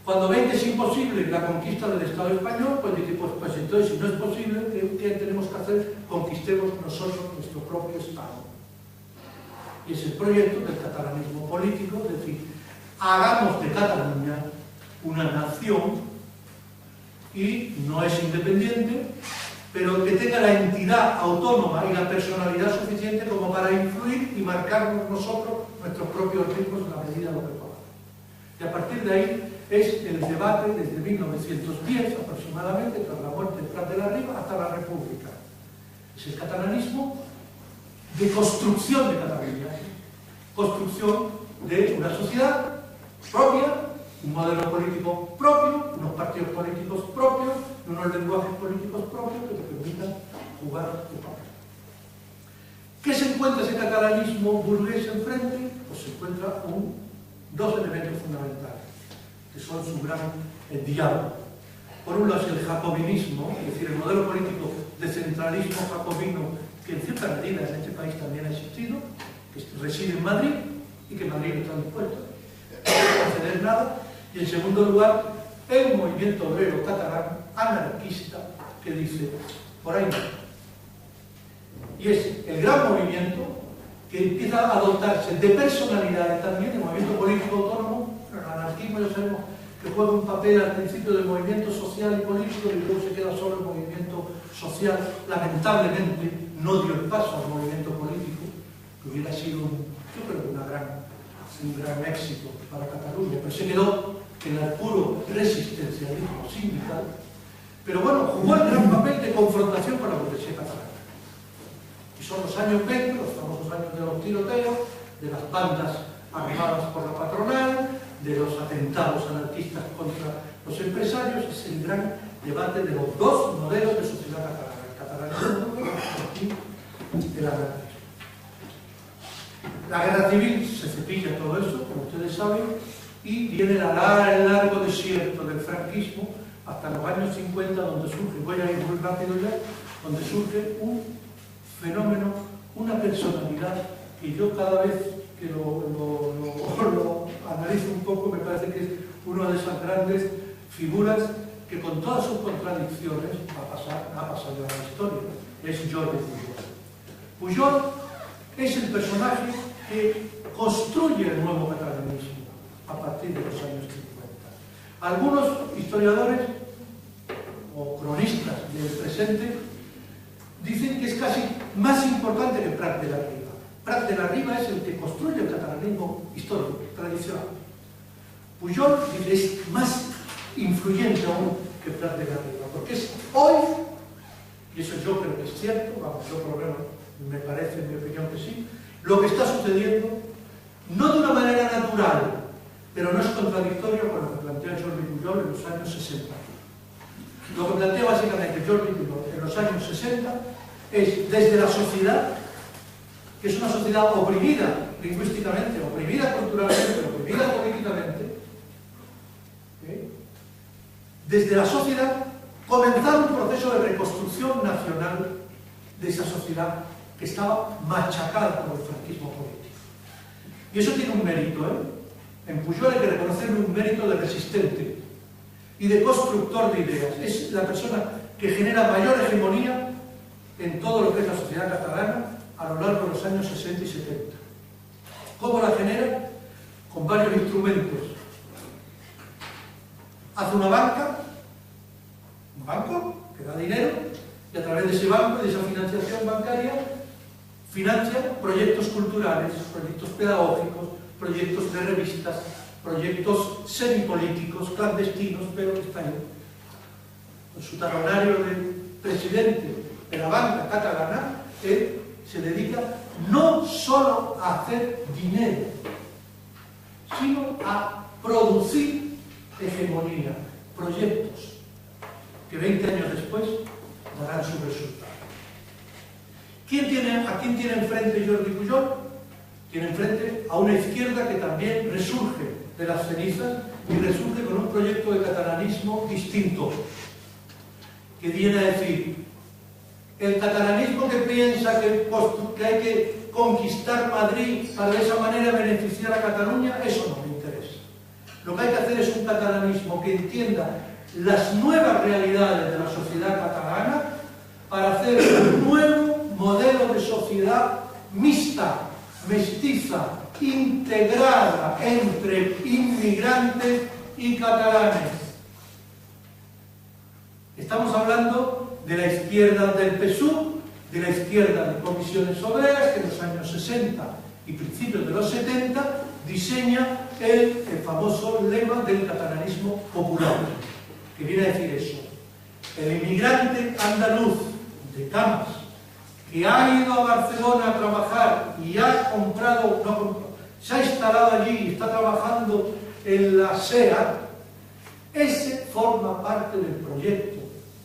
cuando ven que es imposible la conquista del Estado español, pues dicen, pues entonces, si no es posible, ¿qué tenemos que hacer? Conquistemos nosotros nuestro propio Estado. Y es el proyecto del catalanismo político, es decir, hagamos de Cataluña una nación y no es independiente, pero que tenga la entidad autónoma y la personalidad suficiente como para influir y marcarnos nosotros nuestros propios ritmos en la medida de lo que podamos. Y a partir de ahí es el debate desde 1910 aproximadamente, tras la muerte de Prat de la Riba, hasta la República. Es el catalanismo de construcción de Cataluña, construcción de una sociedad propia, un modelo político propio, unos partidos políticos propios, unos lenguajes políticos propios que te permitan jugar tu papel. ¿Qué se encuentra ese catalanismo burgués enfrente? Pues se encuentra dos elementos fundamentales, que son su gran diálogo. Por un lado es el jacobinismo, es decir, el modelo político de centralismo jacobino que en cierta medida en este país también ha existido, que reside en Madrid y que Madrid no está dispuesto a conceder nada. Y en segundo lugar, el movimiento obrero catalán anarquista que dice, por ahí no. Y es el gran movimiento que empieza a dotarse de personalidades también, de movimiento político autónomo. Pero el anarquismo ya sabemos que juega un papel al principio del movimiento social y político y luego se queda solo el movimiento social. Lamentablemente no dio el paso al movimiento político, que hubiera sido, yo creo que un gran éxito para Cataluña, pero se quedó en el puro resistencialismo sindical. Pero bueno, jugó el gran papel de confrontación con la burguesía catalana. Y son los años 20, los famosos años de los tiroteos, de las bandas armadas por la patronal, de los atentados anarquistas contra los empresarios. Es el gran debate de los dos modelos de sociedad catalana, el catalanismo y el anarquismo. La guerra civil se cepilla todo eso, como ustedes saben, y viene el largo desierto del franquismo hasta los años 50, donde surge, voy a ir muy rápido ya, donde surge un fenómeno, una personalidad que yo cada vez que lo analizo un poco me parece que es una de esas grandes figuras que con todas sus contradicciones ha pasado a la historia. Es Jordi Pujol. Pujol es el personaje que construye el nuevo catalanismo a partir de los años 50. Algunos historiadores o cronistas del presente dicen que es casi más importante que Prat de la Riba. Prat de la Riba es el que construye el catalanismo histórico, tradicional. Pujol es más influyente aún que Prat de la Riba, porque es hoy, y eso yo creo que es cierto, vamos, yo por lo menos me parece, en mi opinión, que sí, lo que está sucediendo, no de una manera natural, pero no es contradictorio con lo que plantea Jordi Pujol en los años 60. Lo que plantea básicamente Jordi Pujol en los años 60 es desde la sociedad, que es una sociedad oprimida lingüísticamente, oprimida culturalmente, oprimida políticamente, desde la sociedad comenzar un proceso de reconstrucción nacional de esa sociedad que estaba machacada por el franquismo político. Y eso tiene un mérito, En Pujol hay que reconocerle un mérito de resistente y de constructor de ideas. Es la persona que genera mayor hegemonía en todo lo que es la sociedad catalana a lo largo de los años 60 y 70. ¿Cómo la genera? Con varios instrumentos. Hace una banca, un banco que da dinero, y a través de ese banco, de esa financiación bancaria, financia proyectos culturales, proyectos pedagógicos, proyectos de revistas, proyectos semipolíticos, clandestinos, pero que están ahí. Con su talonario de presidente de la banca catalana, él se dedica no solo a hacer dinero, sino a producir hegemonía, proyectos que 20 años después darán su resultado. ¿A quién tiene enfrente Jordi Pujol? Tiene enfrente a una izquierda que también resurge de las cenizas y resurge con un proyecto de catalanismo distinto, que viene a decir: el catalanismo que piensa que hay que conquistar Madrid para de esa manera beneficiar a Cataluña, eso no me interesa. Lo que hay que hacer es un catalanismo que entienda las nuevas realidades de la sociedad catalana para hacer un nuevo modelo de sociedad mixta, mestiza, integrada entre inmigrantes y catalanes. Estamos hablando de la izquierda del PSUV, de la izquierda de Comisiones Obreras, que en los años 60 y principios de los 70 diseña el famoso lema del catalanismo popular, que viene a decir eso: el inmigrante andaluz de Camas, que ha ido a Barcelona a trabajar y ha comprado, no comprado, se ha instalado allí y está trabajando en la SEA, ese forma parte del proyecto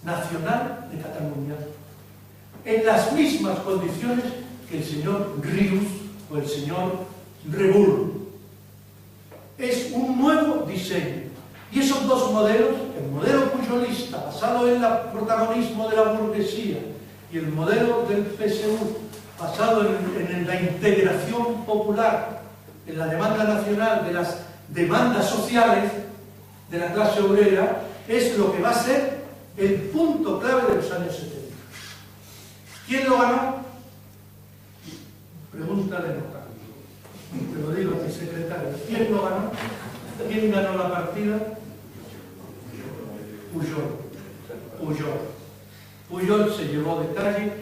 nacional de Cataluña, en las mismas condiciones que el señor Rius o el señor Rebull. Es un nuevo diseño. Y esos dos modelos, el modelo pujolista basado en el protagonismo de la burguesía y el modelo del PSU basado en la integración popular, en la demanda nacional, de las demandas sociales de la clase obrera, es lo que va a ser el punto clave de los años 70. ¿Quién lo ganó? Pregúntale notario. Te lo digo a mi secretario. ¿Quién lo ganó? ¿Quién ganó la partida? Pujol se llevó de calle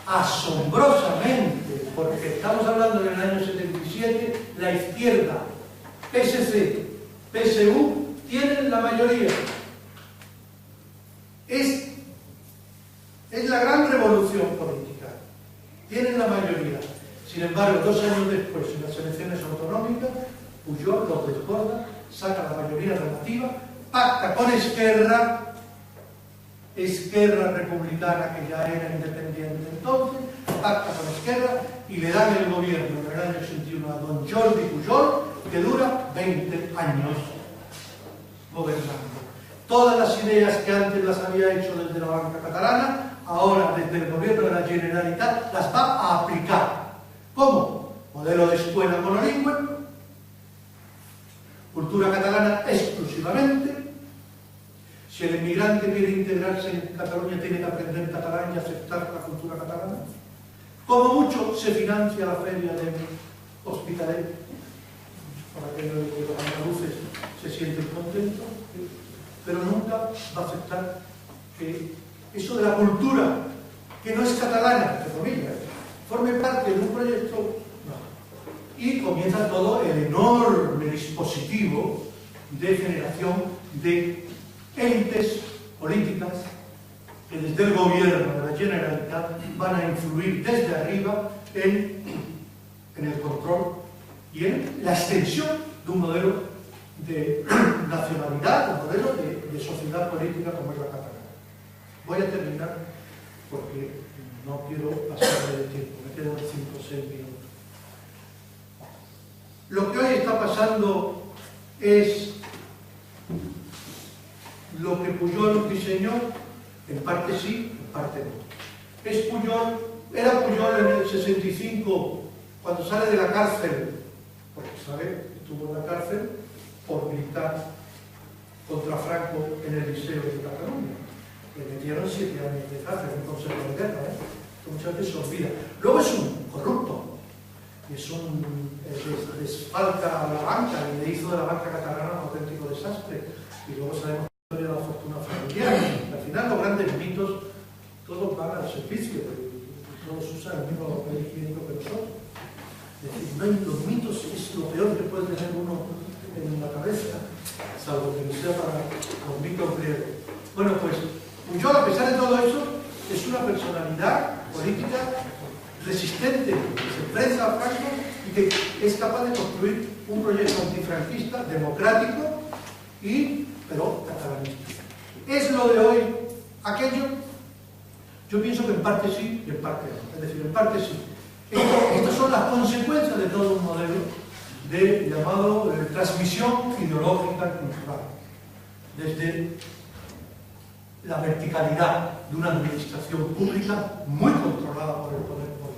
asombrosamente, porque estamos hablando del año 77, la izquierda, PSC, PSU, tienen la mayoría. Es la gran revolución política. Tienen la mayoría. Sin embargo, 2 años después, en las elecciones autonómicas, Pujol los desborda, saca la mayoría relativa, pacta con Esquerra republicana, que ya era independiente entonces, pacta con Esquerra y le dan el gobierno en el año 61 a don Jordi Pujol, que dura 20 años gobernando. Todas las ideas que antes las había hecho desde la banca catalana, ahora desde el gobierno de la Generalitat las va a aplicar. ¿Cómo? Modelo de escuela monolingüe, cultura catalana exclusivamente. Si el inmigrante quiere integrarse en Cataluña, tiene que aprender catalán y aceptar la cultura catalana. Como mucho se financia la feria de Hospitalet, para que los andaluces se sienten contentos, pero nunca va a aceptar que eso de la cultura, que no es catalana, entre comillas, forme parte de un proyecto, no. Y comienza todo el enorme dispositivo de generación de élites políticas que desde el gobierno de la Generalitat van a influir desde arriba en el control y en la extensión de un modelo de nacionalidad, un modelo de sociedad política como es la catalana. Voy a terminar porque no quiero pasarme de tiempo, me quedan 5 o 6 minutos. Lo que hoy está pasando es lo que Pujol diseñó, en parte sí, en parte no. Es Pujol, era Pujol en el 65, cuando sale de la cárcel, porque sabe que estuvo en la cárcel por militar contra Franco en el Liceo de Cataluña. Le metieron 7 años de cárcel, un consejo de guerra, que muchas veces se olvida. Luego es un corrupto, desfalca a la banca y le hizo de la banca catalana un auténtico desastre. Y luego sabemos de la fortuna familiar. Al final los grandes mitos todos van al servicio, todos usan el mismo papel higiénico que nosotros. Es decir, los mitos es lo peor que puede tener uno en la cabeza, salvo que no sea para los mitos griegos. Bueno, pues Pujol, a pesar de todo eso, es una personalidad política resistente, que se enfrenta a Franco y que es capaz de construir un proyecto antifranquista, democrático pero catalanista. ¿Es lo de hoy aquello? Yo pienso que en parte sí y en parte no. Es decir, en parte sí. Estas son las consecuencias de todo un modelo de llamado transmisión ideológica y cultural. Desde la verticalidad de una administración pública muy controlada por el poder político.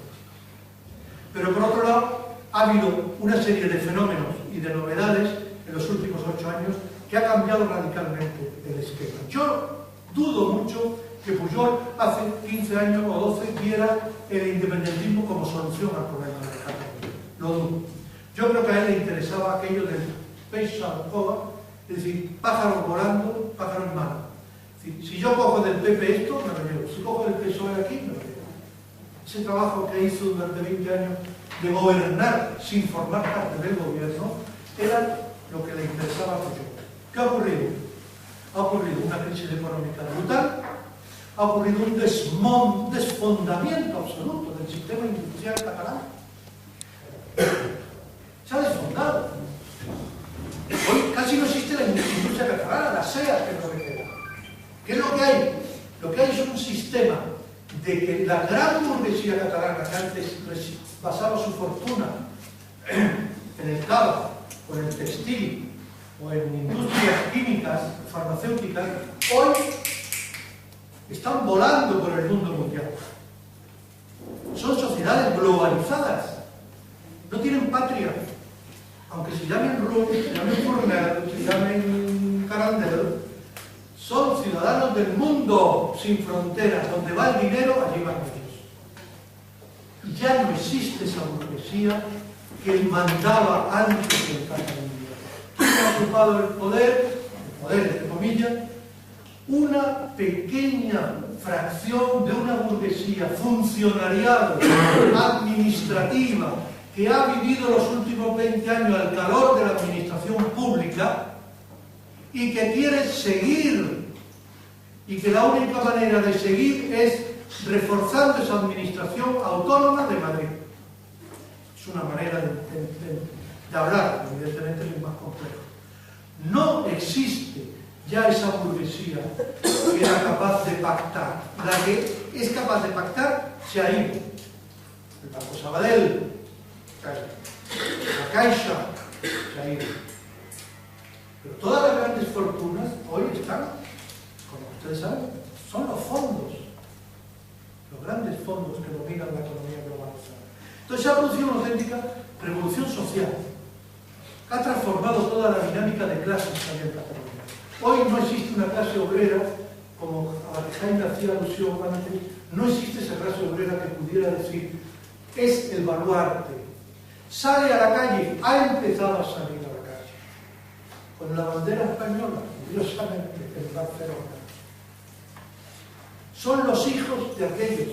Pero por otro lado, ha habido una serie de fenómenos y de novedades en los últimos 8 años que ha cambiado radicalmente el esquema. Yo dudo mucho que Pujol hace 15 años o 12 viera el independentismo como solución al problema de Cataluña. Lo dudo. Yo creo que a él le interesaba aquello del peix al cova, es decir, pájaros volando, pájaros en mano. Si yo cojo del PP esto, me lo llevo. Si cojo del PSOE aquí, me lo llevo. Ese trabajo que hizo durante 20 años de gobernar sin formar parte del gobierno era lo que le interesaba a Pujol. ¿Qué ha ocurrido? Ha ocurrido una crisis económica brutal, ha ocurrido un desfondamiento absoluto del sistema industrial catalán. Se ha desfondado. Hoy casi no existe la industria catalana, la SEA, que es lo que queda. ¿Qué es lo que hay? Lo que hay es un sistema de que la gran burguesía catalana, que antes basaba su fortuna en el tabaco, o en el textil, o en industrias químicas, farmacéuticas, hoy están volando por el mundo mundial. Son sociedades globalizadas, no tienen patria. Aunque se llamen Rull, se llamen Fournier, se llamen Carandel, son ciudadanos del mundo sin fronteras. Donde va el dinero, allí van ellos. Y ya no existe esa burguesía que mandaba antes del Cataluña. ¿Quién ha ocupado el poder entre comillas? Una pequeña fracción de una burguesía funcionarial, administrativa, que ha vivido los últimos 20 años al calor de la administración pública y que quiere seguir, y que la única manera de seguir es reforzando esa administración autónoma de Madrid. Es una manera de hablar, evidentemente es más complejo. No existe ya esa burguesía que era capaz de pactar. La que es capaz de pactar se ha ido. El Banco Sabadell, la Caixa, se ha ido. Pero todas las grandes fortunas hoy están, como ustedes saben, son los fondos, los grandes fondos que dominan la economía globalizada. Entonces se ha producido una auténtica revolución social que ha transformado toda la dinámica de clases también en Cataluña. Hoy no existe una clase obrera, como a la que Jaime hacía alusión antes, no existe esa clase obrera que pudiera decir es el baluarte. Sale a la calle, ha empezado a salir a la calle, con la bandera española, curiosamente, en Barcelona. Son los hijos de aquellos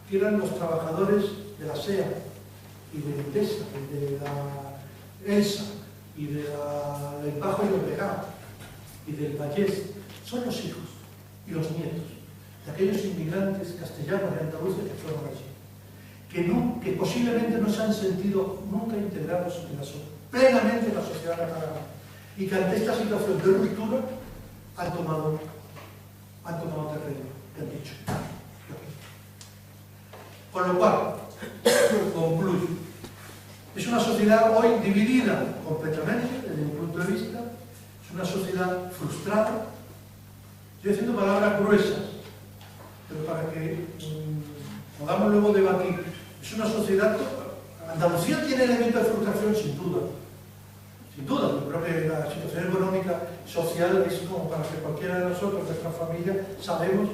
que eran los trabajadores de la SEA, y de la Endesa, y de la ELSA, y del Bajo Llobregat, y del Vallés. Son los hijos y los nietos de aquellos inmigrantes castellanos y andaluces que fueron allí, que posiblemente no se han sentido nunca integrados plenamente en la sociedad catalana, y que ante esta situación de ruptura han tomado terreno y han dicho. Con lo cual, concluyo, es una sociedad hoy dividida completamente, desde mi punto de vista, es una sociedad frustrada. Estoy diciendo palabras gruesas, pero para que podamos luego debatir. Es una sociedad... Andalucía tiene elementos de frustración, sin duda. Sin duda, yo creo que la situación económica, social, es como para que cualquiera de nosotros, de nuestra familia, sabemos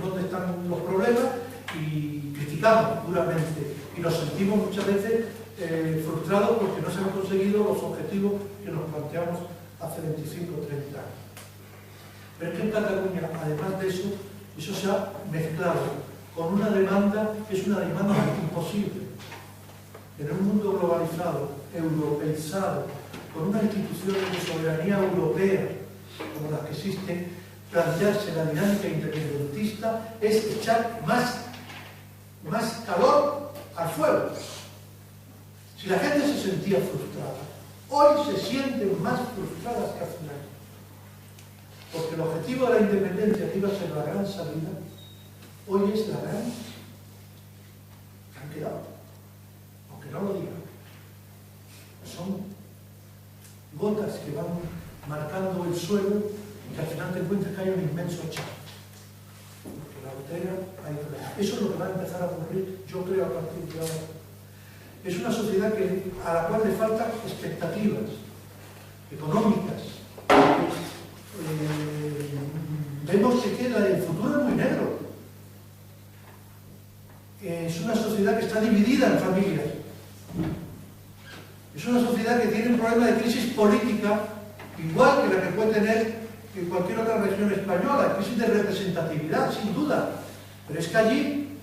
dónde están los problemas y criticamos duramente. Y nos sentimos muchas veces frustrados porque no se han conseguido los objetivos que nos planteamos hace 25 o 30 años. Pero es que en Cataluña, además de eso se ha mezclado con una demanda que es una demanda imposible. En un mundo globalizado, europeizado, con unas instituciones de soberanía europea como las que existen, plantearse la dinámica independentista es echar más calor al fuego. Si la gente se sentía frustrada, hoy se sienten más frustradas que hace un año. Porque el objetivo de la independencia, que iba a ser la gran salida, hoy es la gran... han quedado, aunque no lo digan. Son gotas que van marcando el suelo y que al final te encuentras que hay un inmenso charco. Porque la gotera hay... Eso es lo que va a empezar a ocurrir, yo creo, a partir de ahora. Es una sociedad a la cual le faltan expectativas económicas. Vemos que el futuro es muy negro. Es una sociedad que está dividida en familias. Es una sociedad que tiene un problema de crisis política igual que la que puede tener en cualquier otra región española, crisis de representatividad, sin duda. Pero es que allí,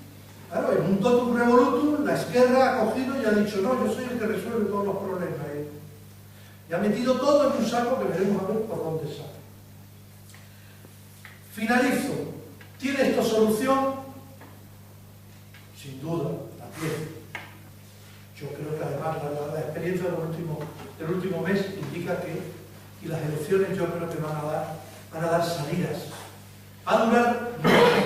claro, en un totum revolutum, la izquierda ha cogido y ha dicho, no, yo soy el que resuelve todos los problemas. Y ha metido todo en un saco que veremos a ver por dónde sale. Finalizo. ¿Tiene esto solución? Sin duda, la tiene. Yo creo que además la experiencia del último mes indica que, y las elecciones yo creo que van a dar salidas. Va a durar mucho.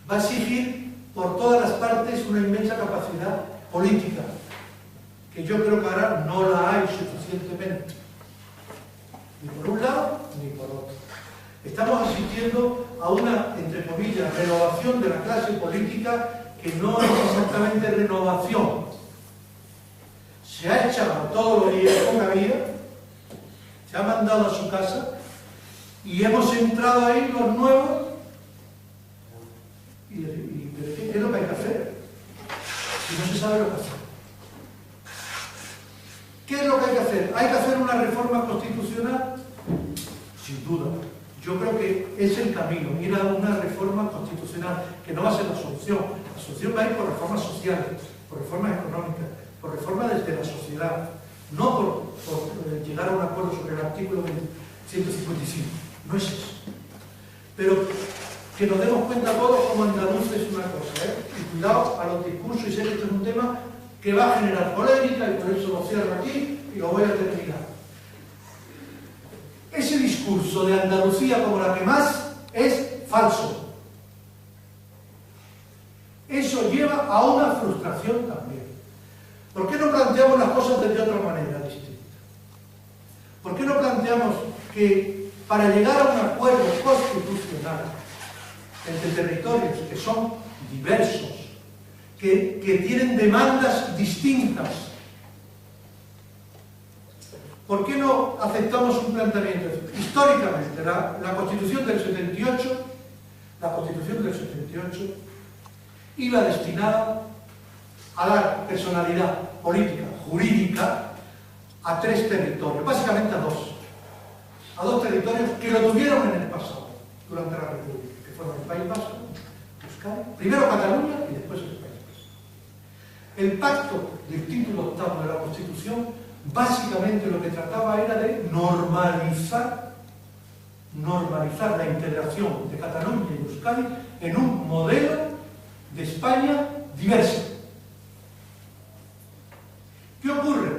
Va a exigir por todas las partes una inmensa capacidad política, que yo creo que ahora no la hay suficientemente. Ni por un lado, ni por otro. Estamos asistiendo a una, entre comillas, renovación de la clase política que no es exactamente renovación. Se ha echado a todos los viejos que había, se ha mandado a su casa y hemos entrado ahí los nuevos. ¿Pero qué es lo que hay que hacer? Si no se sabe lo que hacer. ¿Qué es lo que hay que hacer? ¿Hay que hacer una reforma constitucional? Sin duda. Yo creo que es el camino, ir a una reforma constitucional, que no va a ser la solución. La solución va a ir por reformas sociales, por reformas económicas, por reformas desde la sociedad, no por llegar a un acuerdo sobre el artículo 155. No es eso. Pero que nos demos cuenta todos como andaluces es una cosa, ¿eh? Y cuidado a los discursos, y sé que este es un tema que va a generar polémica, y por eso lo cierro aquí y lo voy a terminar. Ese discurso de Andalucía como la que más es falso. Eso lleva a una frustración también. ¿Por qué no planteamos las cosas de otra manera distinta? ¿Por qué no planteamos que para llegar a un acuerdo constitucional entre territorios que son diversos, que tienen demandas distintas, ¿por qué no aceptamos un planteamiento? Históricamente, la Constitución del 78, iba destinada a dar personalidad política, jurídica, a 3 territorios, básicamente a dos territorios que lo tuvieron en el pasado, durante la República, que fueron el País Vasco, Euskadi, primero Cataluña y después el País Vasco. El pacto del título 8º de la Constitución básicamente lo que trataba era de normalizar la integración de Cataluña y Euskadi en un modelo de España diverso. ¿Qué ocurre?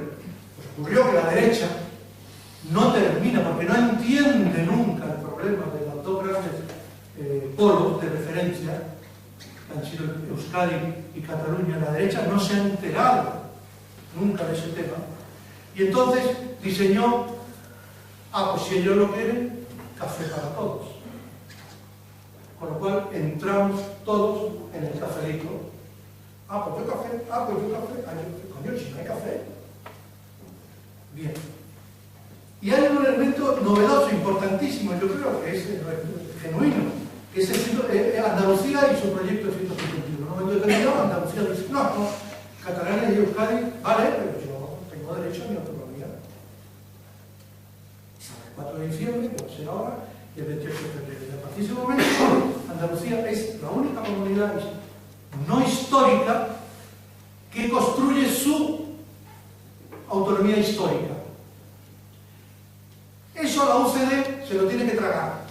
Pues ocurrió que la derecha no termina, porque no entiende nunca el problema de los dos grandes polos de referencia, que han sido Euskadi y Cataluña. La derecha no se ha enterado nunca de ese tema. Y entonces diseñó, pues si ellos lo quieren, café para todos. Con lo cual entramos todos en el cafelito. Pues yo café, pues yo café. Coño, si no hay café. Bien. Y hay un elemento novedoso, importantísimo, yo creo que es genuino, que es Andalucía y su proyecto de 151. En un momento determinado, Andalucía dice, no, Cataluña y Euskadi, vale, pero yo tengo derecho a mi autonomía. El 4 de diciembre, puede ser ahora, y el 28 de febrero. Y a partir de ese momento, Andalucía es la única comunidad no histórica que construye su autonomía histórica. Eso la UCD se lo tiene que tragar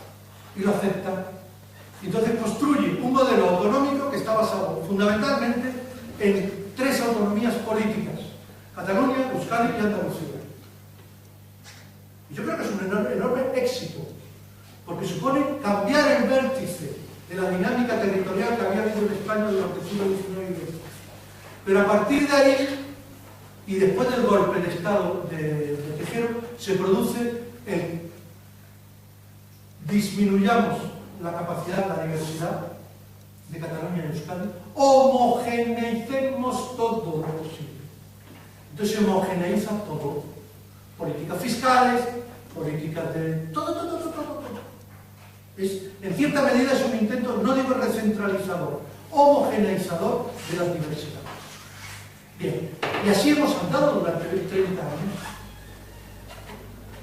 y lo acepta. Y entonces construye un modelo autonómico que está basado fundamentalmente en 3 autonomías políticas: Cataluña, Euskadi y Andalucía. Y yo creo que es un enorme éxito, porque supone cambiar el vértice de la dinámica territorial que había habido en España durante el siglo XIX y XX. Pero a partir de ahí, y después del golpe de Estado de Tejero, se produce disminuyamos la capacidad, la diversidad de Cataluña y Euskadi, homogeneicemos todo lo posible. Entonces se homogeneiza todo. Políticas fiscales, políticas de... todo. En cierta medida es un intento, no digo recentralizador, homogeneizador de las diversidades. Bien, y así hemos andado durante 30 años,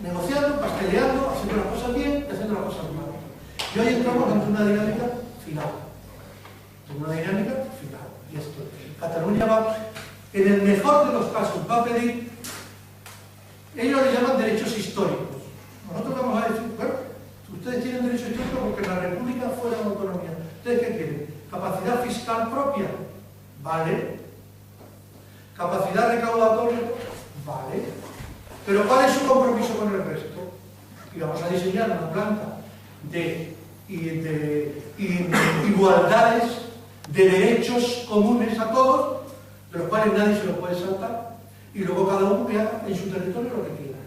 negociando bastante. peleando, haciendo las cosas bien y haciendo las cosas mal. Y hoy entramos ante una dinámica final. Y esto, Cataluña va, en el mejor de los casos, va a pedir, ellos le llaman derechos históricos. Nosotros vamos a decir, bueno, ustedes tienen derecho histórico porque la República fue una autonomía. ¿Ustedes qué quieren? ¿Capacidad fiscal propia? Vale. ¿Capacidad recaudatoria? Vale. Pero ¿cuál es su compromiso con el resto? Y vamos a diseñar una planta de igualdades, de derechos comunes a todos, de los cuales nadie se los puede saltar, y luego cada uno que haga en su territorio lo que quiera.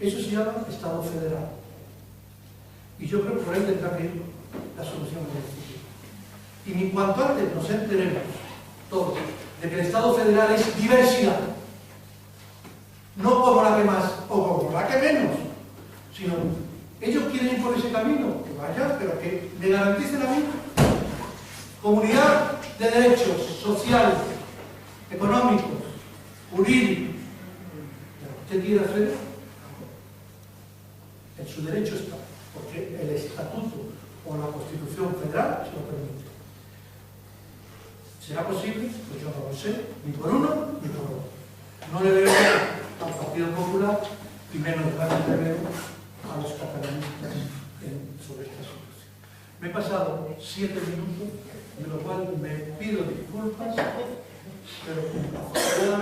Eso se llama Estado federal. Y yo creo que por ahí tendrá que ir la solución del futuro. Y ni cuanto antes nos enteremos todos de que el Estado federal es diversidad, no como la que más o como la que menos, sino ellos quieren ir por ese camino, que vayan, pero que le garanticen a mí comunidad de derechos sociales, económicos, jurídicos. ¿Usted quiere hacer? En su derecho está, porque el Estatuto o la Constitución Federal se lo permite. ¿Será posible? Pues yo no lo sé, ni por uno ni por otro. No le veo al Partido Popular y menos le veo a los catalanistas sobre esta situación. Me he pasado 7 minutos, de lo cual me pido disculpas, pero afortunadamente